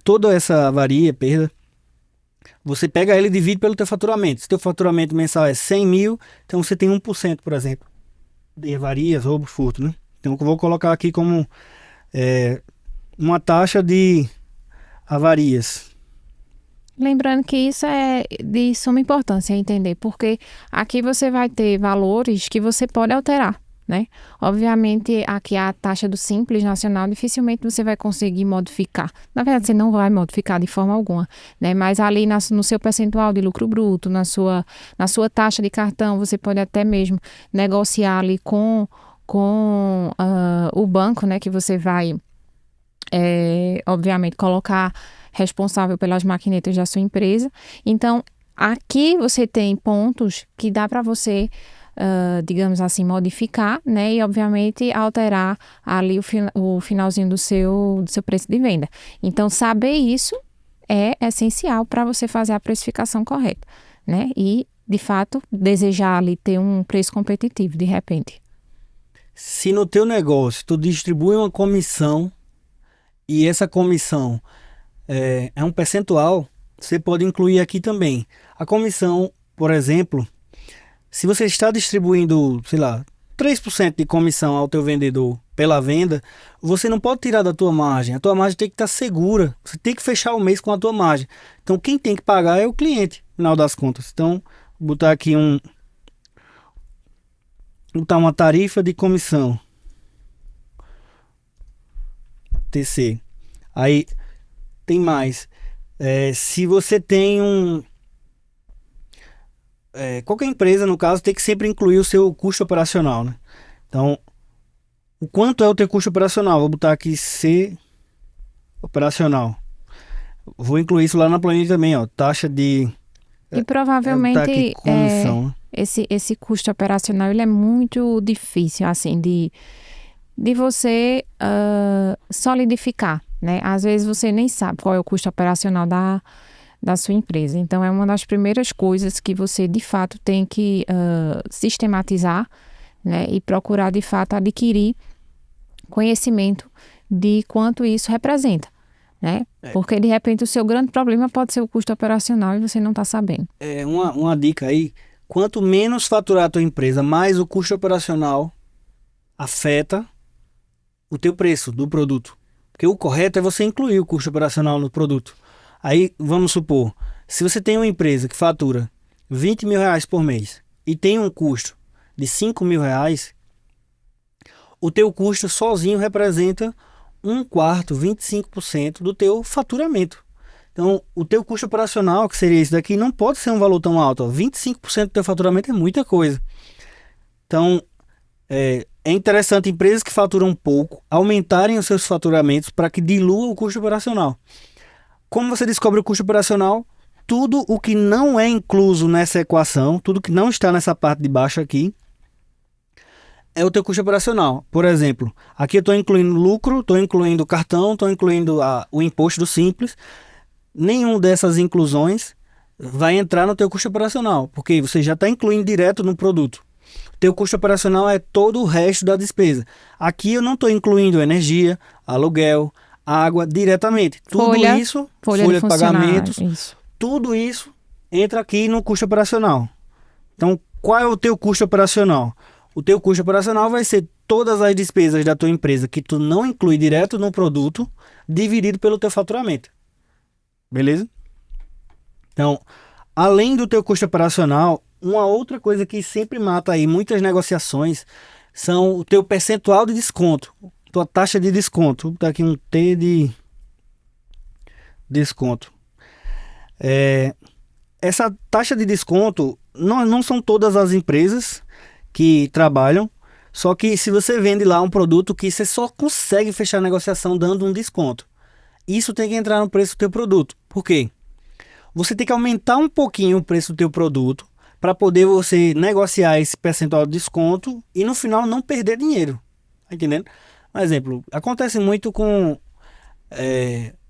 toda essa avaria, perda, você pega ele e divide pelo teu faturamento. Se teu faturamento mensal é 100 mil, então você tem 1%, por exemplo, de avarias, roubos, furtos, né? Então eu vou colocar aqui como uma taxa de avarias. Lembrando que isso é de suma importância entender, porque aqui você vai ter valores que você pode alterar, né? Obviamente, aqui a taxa do Simples Nacional dificilmente você vai conseguir modificar. Na verdade, você não vai modificar de forma alguma, né? Mas ali no seu percentual de lucro bruto, na sua taxa de cartão, você pode até mesmo negociar ali com o banco, né? Que você vai, obviamente, colocar responsável pelas maquinetas da sua empresa. Então, aqui você tem pontos que dá para você, digamos assim, modificar, né? E, obviamente, alterar ali o finalzinho do seu preço de venda. Então, saber isso é essencial para você fazer a precificação correta, né? E, de fato, desejar ali ter um preço competitivo, de repente. Se no teu negócio tu distribui uma comissão e essa comissão é um percentual, você pode incluir aqui também. A comissão, por exemplo, se você está distribuindo, sei lá, 3% de comissão ao teu vendedor pela venda, você não pode tirar da tua margem. A tua margem tem que estar segura. Você tem que fechar o mês com a tua margem. Então quem tem que pagar é o cliente, no final das contas. Então, vou botar aqui uma tarifa de comissão. TC. Aí tem mais. Se você tem qualquer empresa, no caso, tem que sempre incluir o seu custo operacional, né? Então, o quanto é o teu custo operacional? Vou botar aqui C operacional. Vou incluir isso lá na planilha também, ó. Taxa de... E Tá aqui, provavelmente comissão. esse custo operacional ele é muito difícil, assim, de você solidificar, né? Às vezes você nem sabe qual é o custo operacional da sua empresa. Então, é uma das primeiras coisas que você, de fato, tem que sistematizar, né? E procurar, de fato, adquirir conhecimento de quanto isso representa, né? Porque, de repente, o seu grande problema pode ser o custo operacional e você não está sabendo. Uma dica aí, quanto menos faturar a tua empresa, mais o custo operacional afeta o teu preço do produto. Porque o correto é você incluir o custo operacional no produto. Aí, vamos supor, se você tem uma empresa que fatura R$ 20.000 por mês e tem um custo de R$ 5.000, o teu custo sozinho representa um quarto, 25% do teu faturamento. Então, o teu custo operacional, que seria esse daqui, não pode ser um valor tão alto. 25% do teu faturamento é muita coisa. Então, é interessante empresas que faturam pouco aumentarem os seus faturamentos para que dilua o custo operacional. Como você descobre o custo operacional? Tudo o que não é incluso nessa equação, tudo que não está nessa parte de baixo aqui, é o teu custo operacional. Por exemplo, aqui eu estou incluindo lucro, estou incluindo cartão, estou incluindo o imposto do Simples. Nenhum dessas inclusões vai entrar no teu custo operacional, porque você já está incluindo direto no produto. O teu custo operacional é todo o resto da despesa. Aqui eu não estou incluindo energia, aluguel, água diretamente. Tudo isso, folha de pagamentos, isso. tudo isso entra aqui no custo operacional. Então, qual é o teu custo operacional? O teu custo operacional vai ser todas as despesas da tua empresa que tu não inclui direto no produto, dividido pelo teu faturamento. Beleza? Então, além do teu custo operacional, uma outra coisa que sempre mata aí muitas negociações são o teu percentual de desconto, tua taxa de desconto. Vou botar aqui um T de desconto. Essa taxa de desconto, não são todas as empresas que trabalham, só que se você vende lá um produto que você só consegue fechar a negociação dando um desconto, isso tem que entrar no preço do teu produto. Por quê? Você tem que aumentar um pouquinho o preço do teu produto para poder você negociar esse percentual de desconto e no final não perder dinheiro. Tá entendendo? Um exemplo, acontece muito com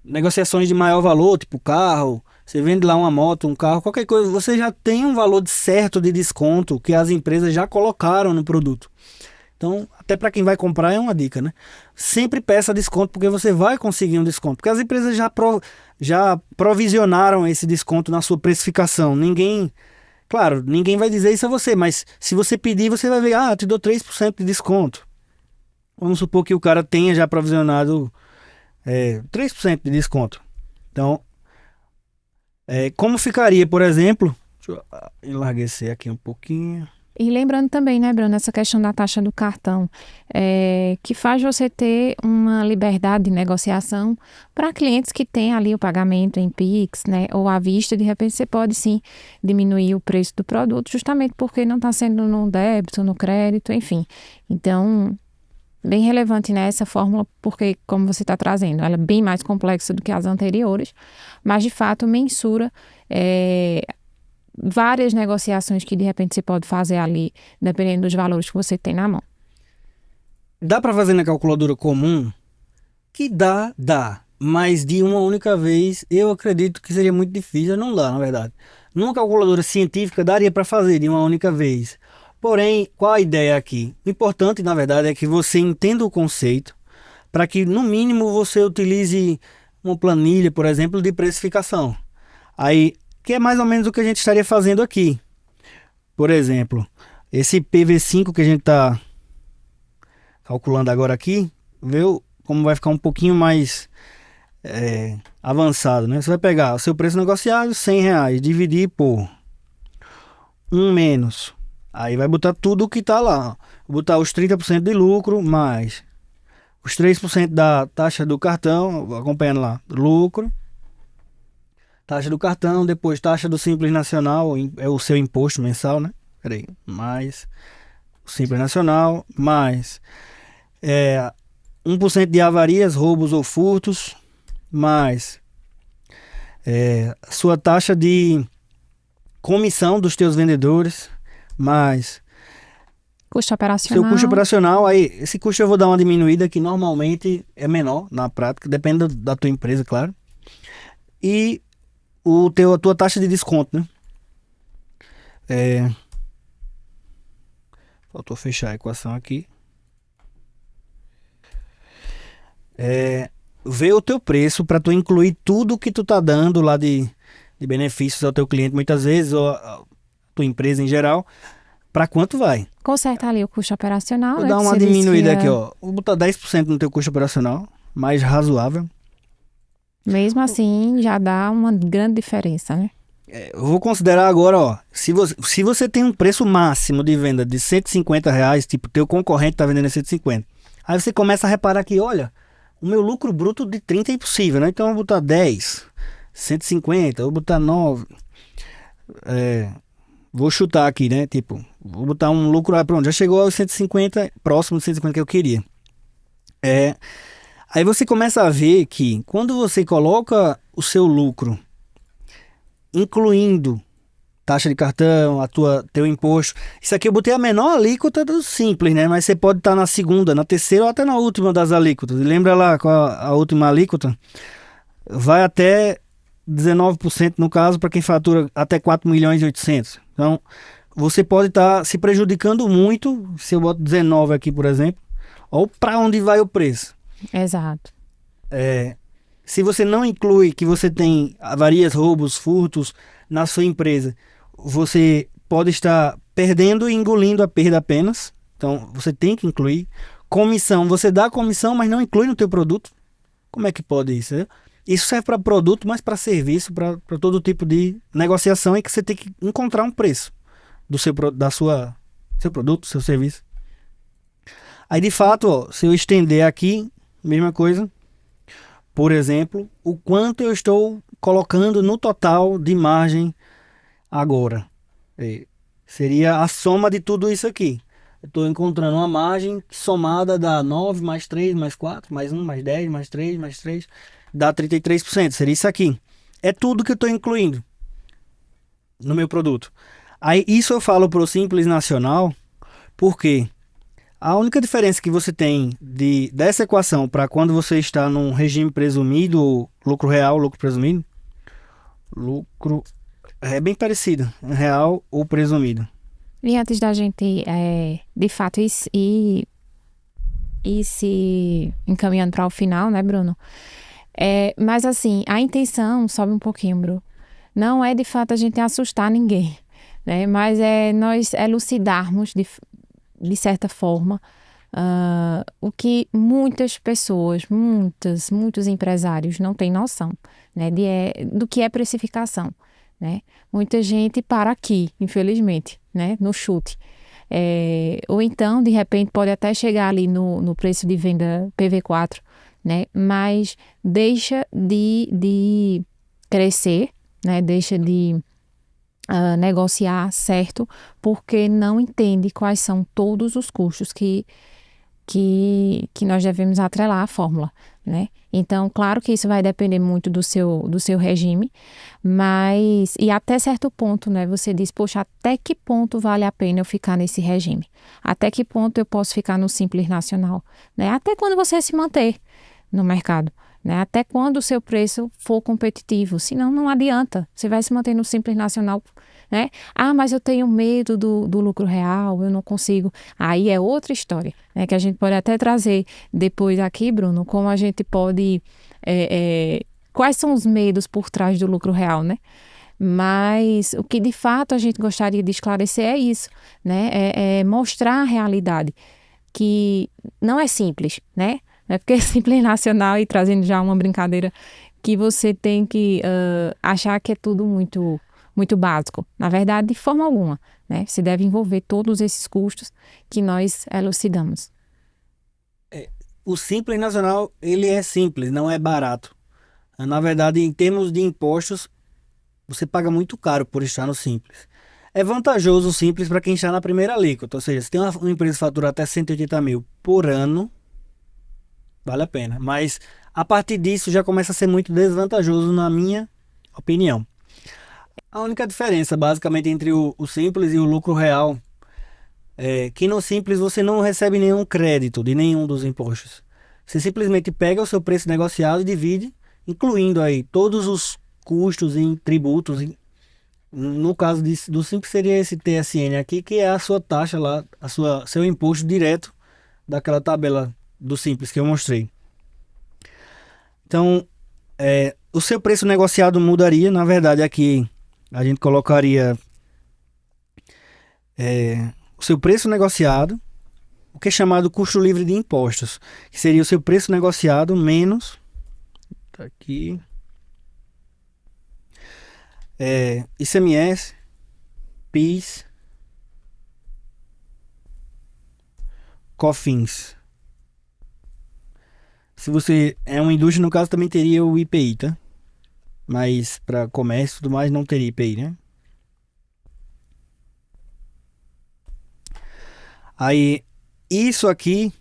negociações de maior valor, tipo carro. Você vende lá uma moto, um carro, qualquer coisa, você já tem um valor certo de desconto que as empresas já colocaram no produto. Então, até para quem vai comprar é uma dica, né? Sempre peça desconto porque você vai conseguir um desconto. Porque as empresas já provisionaram esse desconto na sua precificação. Ninguém vai dizer isso a você, mas se você pedir, você vai ver, eu te dou 3% de desconto. Vamos supor que o cara tenha já provisionado 3% de desconto. Então, como ficaria, por exemplo... Deixa eu enlarguecer aqui um pouquinho... E lembrando também, né, Bruno, essa questão da taxa do cartão, que faz você ter uma liberdade de negociação para clientes que têm ali o pagamento em Pix, né, ou à vista. De repente você pode sim diminuir o preço do produto, justamente porque não está sendo no débito, no crédito, enfim. Então, bem relevante, né, essa fórmula, porque como você está trazendo, ela é bem mais complexa do que as anteriores, mas de fato mensura várias negociações que de repente você pode fazer ali, dependendo dos valores que você tem na mão. Dá para fazer na calculadora comum? Que dá, mas de uma única vez eu acredito que seria muito difícil, não dá, na verdade. Numa calculadora científica daria para fazer de uma única vez. Porém, qual a ideia aqui? O importante, na verdade, é que você entenda o conceito, para que no mínimo você utilize uma planilha, por exemplo, de precificação. Aí, que é mais ou menos o que a gente estaria fazendo aqui. Por exemplo, esse PV5 que a gente está calculando agora aqui, viu como vai ficar um pouquinho mais avançado, né? Você vai pegar o seu preço negociado, R$ 100, dividir por 1 menos. Aí vai botar tudo o que está lá. Vou botar os 30% de lucro, mais os 3% da taxa do cartão, acompanhando lá, lucro. Taxa do cartão, depois taxa do Simples Nacional, é o seu imposto mensal, né? Peraí, mais o Simples Nacional, mais 1% de avarias, roubos ou furtos, mais Sua taxa de comissão dos teus vendedores, mais Custo seu operacional. custo operacional, aí esse custo eu vou dar uma diminuída que normalmente é menor na prática, depende da tua empresa, claro. E a tua taxa de desconto, né? Faltou fechar a equação aqui. Ver o teu preço para tu incluir tudo que tu tá dando lá de benefícios ao teu cliente, muitas vezes, ou a tua empresa em geral, para quanto vai. Consertar ali o custo operacional, Vou né? dar Que uma você disse que diminuída aqui, ó. Vou botar 10% no teu custo operacional, mais razoável. mesmo assim já dá uma grande diferença, né? Eu vou considerar agora, ó, se você tem um preço máximo de venda de R$ 150, tipo, teu concorrente tá vendendo a 150. Aí você começa a reparar que, olha, o meu lucro bruto de 30 é impossível, né? Então eu vou botar 10, 150, eu vou botar 9. Vou chutar aqui, né? Tipo, vou botar um lucro, pronto, já chegou aos 150, próximo dos 150 que eu queria. Aí você começa a ver que quando você coloca o seu lucro, incluindo taxa de cartão, teu imposto. Isso aqui eu botei a menor alíquota do simples, né? Mas você pode estar na segunda, na terceira ou até na última das alíquotas. Lembra lá qual a última alíquota? Vai até 19% no caso para quem fatura até 4.800.000. Então, você pode estar se prejudicando muito, se eu boto 19 aqui, por exemplo, ou para onde vai o preço. Exato. Se você não inclui que você tem avarias, roubos, furtos na sua empresa, você pode estar perdendo e engolindo a perda apenas. Então, você tem que incluir. Comissão, você dá comissão, mas não inclui no teu produto. Como é que pode isso, né? Isso serve para produto, mas para serviço, para todo tipo de negociação em que você tem que encontrar um preço seu produto, seu serviço. Aí, de fato, ó, se eu estender aqui, mesma coisa. Por exemplo, o quanto eu estou colocando no total de margem agora. Seria a soma de tudo isso aqui. Eu estou encontrando uma margem somada dá 9 mais 3 mais 4 mais 1 mais 10 mais 3 mais 3 dá 33%. Seria isso aqui. É tudo que eu estou incluindo no meu produto. Aí isso eu falo para o Simples Nacional, porque a única diferença que você tem dessa equação para quando você está num regime presumido, lucro real, lucro presumido, lucro é bem parecido, real ou presumido. E antes da gente, de fato, ir se encaminhando para o final, né, Bruno? Mas assim, a intenção, sobe um pouquinho, Bruno, não é de fato a gente assustar ninguém, né? Mas nós elucidarmos de certa forma o que muitas pessoas, muitos empresários não têm noção, né, do que é precificação, né? Muita gente para aqui, infelizmente, né, no chute. Ou então, de repente, pode até chegar ali no preço de venda PV4, né? Mas deixa de crescer, né? Deixa de negociar certo, porque não entende quais são todos os custos que nós devemos atrelar à fórmula, né? Então, claro que isso vai depender muito do seu regime, mas, e até certo ponto, né? Você diz, poxa, até que ponto vale a pena eu ficar nesse regime? Até que ponto eu posso ficar no Simples Nacional, né? Até quando você se manter no mercado, né? Até quando o seu preço for competitivo, senão não adianta, você vai se manter no Simples Nacional, né? Ah, mas eu tenho medo do lucro real, eu não consigo. Aí é outra história, né? Que a gente pode até trazer depois aqui, Bruno, como a gente pode... quais são os medos por trás do lucro real, né? Mas o que de fato a gente gostaria de esclarecer é isso, né? É mostrar a realidade, que não é simples, né? Não é porque é Simples Nacional, e trazendo já uma brincadeira, que você tem que achar que é tudo muito básico. Na verdade, de forma alguma, né? Se deve envolver todos esses custos que nós elucidamos. O Simples Nacional, ele é simples, não é barato. Na verdade, em termos de impostos, você paga muito caro por estar no Simples. É vantajoso o Simples para quem está na primeira alíquota, ou seja, se tem uma empresa que fatura até 180 mil por ano, vale a pena. Mas a partir disso já começa a ser muito desvantajoso na minha opinião. A única diferença, basicamente, entre o simples e o lucro real é que no simples você não recebe nenhum crédito de nenhum dos impostos. Você simplesmente pega o seu preço negociado e divide, incluindo aí todos os custos em tributos. No caso do simples seria esse TSN aqui, que é a sua taxa lá, seu imposto direto daquela tabela do simples que eu mostrei. Então, o seu preço negociado mudaria. Na verdade, aqui a gente colocaria o seu preço negociado, o que é chamado custo livre de impostos, que seria o seu preço negociado menos, tá aqui, ICMS, PIS, COFINS. Se você é uma indústria, no caso, também teria o IPI, tá? Mas para comércio e tudo mais, não teria IPI, né? Aí, isso aqui,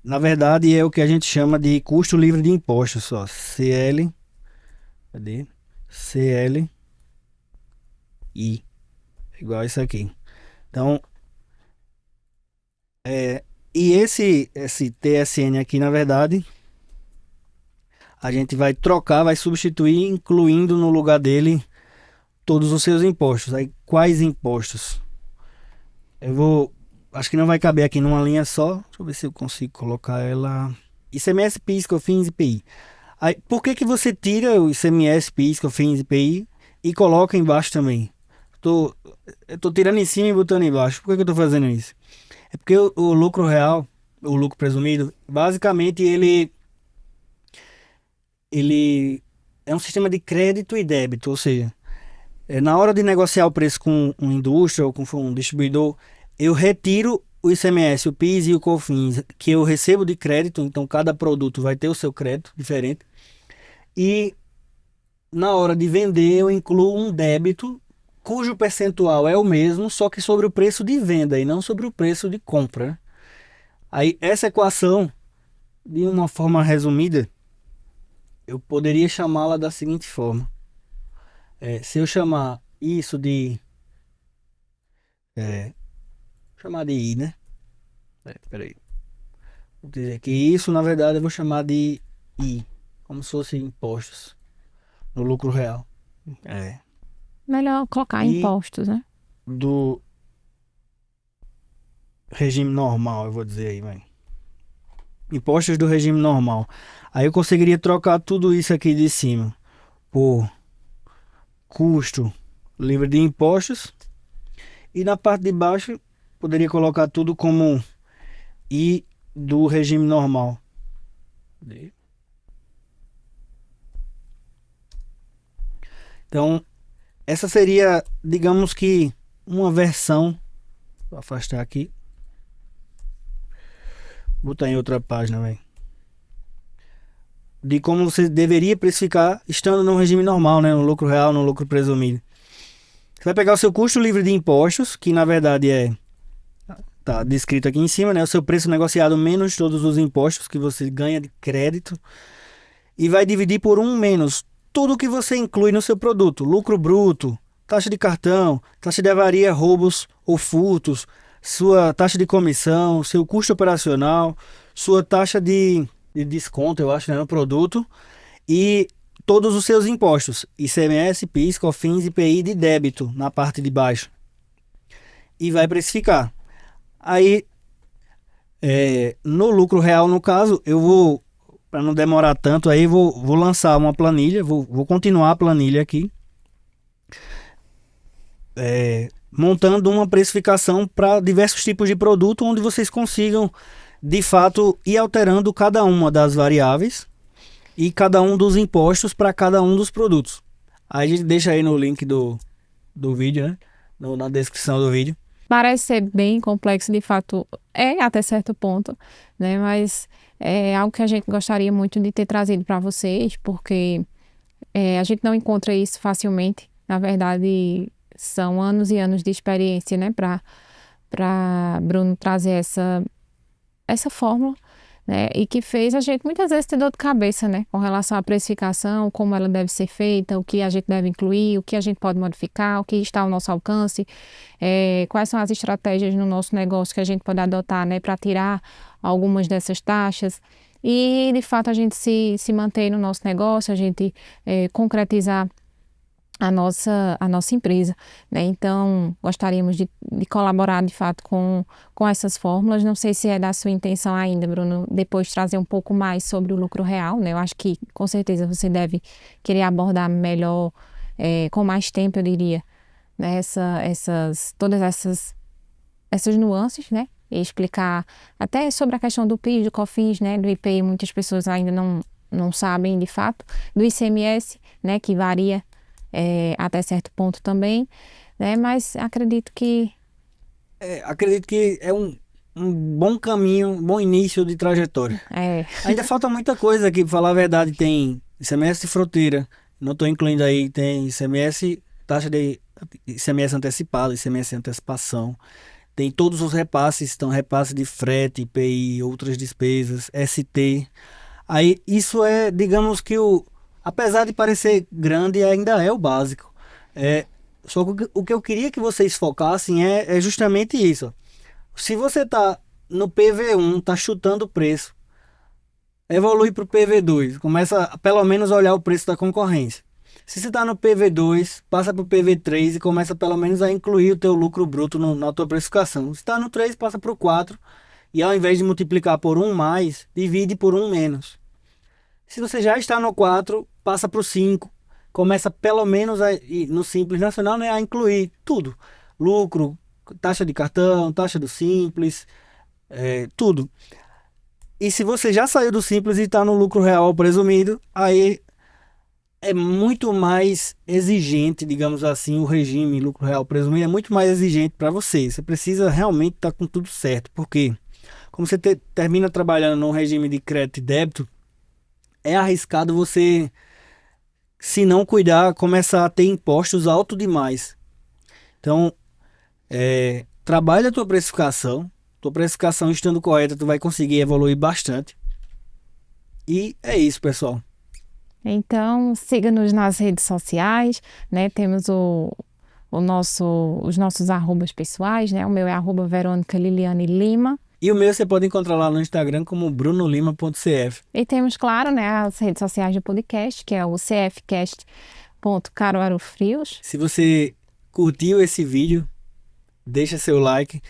na verdade, é o que a gente chama de custo livre de impostos, só. CL, cadê? CLI, igual isso aqui. Então, e esse TSN aqui, na verdade, a gente vai trocar, vai substituir, incluindo no lugar dele todos os seus impostos. Aí, quais impostos? Acho que não vai caber aqui numa linha só. Deixa eu ver se eu consigo colocar ela. ICMS, PIS, COFINS e IPI. Aí, por que você tira o ICMS, PIS, COFINS e IPI e coloca embaixo também? Eu tô tirando em cima e botando embaixo. Por que eu tô fazendo isso? É porque o lucro real, o lucro presumido, basicamente ele é um sistema de crédito e débito, ou seja, na hora de negociar o preço com uma indústria ou com um distribuidor, eu retiro o ICMS, o PIS e o COFINS que eu recebo de crédito, então cada produto vai ter o seu crédito diferente. E na hora de vender eu incluo um débito cujo percentual é o mesmo, só que sobre o preço de venda e não sobre o preço de compra. Aí essa equação, de uma forma resumida, eu poderia chamá-la da seguinte forma. Se eu chamar isso de... chamar de I, né? Peraí. Vou dizer que isso, na verdade, eu vou chamar de I, como se fosse impostos no lucro real. Melhor colocar E impostos, né? do regime normal, eu vou dizer aí, vai. Impostos do regime normal. Aí eu conseguiria trocar tudo isso aqui de cima por custo livre de impostos. E na parte de baixo, poderia colocar tudo como I do regime normal. Então, essa seria, digamos que, uma versão. Vou afastar aqui. Vou botar em outra página, velho. De como você deveria precificar estando no regime normal, né? No lucro real, no lucro presumido. Você vai pegar o seu custo livre de impostos, que na verdade tá descrito aqui em cima, né? O seu preço negociado menos todos os impostos que você ganha de crédito. E vai dividir por 1 menos tudo que você inclui no seu produto. Lucro bruto, taxa de cartão, taxa de avaria, roubos ou furtos, sua taxa de comissão, seu custo operacional, sua taxa de desconto, eu acho, né, no produto, e todos os seus impostos, ICMS, PIS, COFINS, IPI de débito na parte de baixo. E vai precificar. Aí, no lucro real, no caso, eu vou, para não demorar tanto, aí vou lançar uma planilha, vou continuar a planilha aqui, montando uma precificação para diversos tipos de produto, onde vocês consigam, de fato, ir alterando cada uma das variáveis e cada um dos impostos para cada um dos produtos. Aí a gente deixa aí no link do vídeo, né? Na descrição do vídeo. Parece ser bem complexo, de fato, até certo ponto, né? Mas é algo que a gente gostaria muito de ter trazido para vocês, porque a gente não encontra isso facilmente. Na verdade, são anos e anos de experiência, né? Para Bruno trazer essa fórmula, né? E que fez a gente muitas vezes ter dor de cabeça, né? Com relação à precificação, como ela deve ser feita, o que a gente deve incluir, o que a gente pode modificar, o que está ao nosso alcance, quais são as estratégias no nosso negócio que a gente pode adotar, né? Para tirar algumas dessas taxas. E, de fato, a gente se manter no nosso negócio, a gente concretizar a nossa empresa, né? Então, gostaríamos de colaborar, de fato, com essas fórmulas. Não sei se é da sua intenção ainda, Bruno, depois trazer um pouco mais sobre o lucro real, né? Eu acho que, com certeza, você deve querer abordar melhor, com mais tempo, eu diria, né? Todas essas nuances, né? E explicar até sobre a questão do PIS, do COFINS, né? Do IPI, muitas pessoas ainda não sabem, de fato, do ICMS, né? Que varia até certo ponto também, né? Mas acredito que é um bom caminho, um bom início de trajetória. Ainda falta muita coisa aqui, para falar a verdade. Tem ICMS de fronteira, não estou incluindo aí, tem ICMS, taxa de ICMS antecipado, ICMS antecipação, tem todos os repasses, então repasse de frete, IPI, outras despesas, ST. Aí isso digamos que apesar de parecer grande, ainda é o básico. Só que o que eu queria que vocês focassem é justamente isso. Ó. Se você tá no PV1, tá chutando o preço, evolui para o PV2, começa a pelo menos olhar o preço da concorrência. Se você está no PV2, passa para o PV3 e começa pelo menos a incluir o teu lucro bruto na tua precificação. Se está no 3, passa para o 4 e ao invés de multiplicar por 1 mais, divide por 1 menos. Se você já está no 4, passa para o 5. Começa pelo menos no Simples Nacional, né, a incluir tudo. Lucro, taxa de cartão, taxa do Simples, tudo. E se você já saiu do Simples e está no lucro real presumido, aí é muito mais exigente, digamos assim, o regime lucro real presumido é muito mais exigente para você. Você precisa realmente estar com tudo certo. Porque como você termina trabalhando num regime de crédito e débito, é arriscado você, se não cuidar, começar a ter impostos altos demais. Então, trabalha a tua precificação. Tua precificação estando correta, tu vai conseguir evoluir bastante. E é isso, pessoal. Então, siga-nos nas redes sociais, né? Temos os nossos arrobas pessoais, né? O meu é @VerônicaLiliane Lima. E o meu você pode encontrar lá no Instagram como brunolima.cf. E temos, claro, né, as redes sociais do podcast, que é o cfcast.caruarufrios. Se você curtiu esse vídeo, deixa seu like,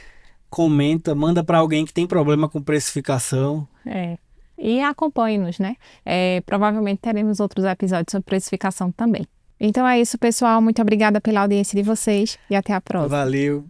comenta, manda para alguém que tem problema com precificação. E acompanhe-nos, né? Provavelmente teremos outros episódios sobre precificação também. Então é isso, pessoal. Muito obrigada pela audiência de vocês e até a próxima. Valeu.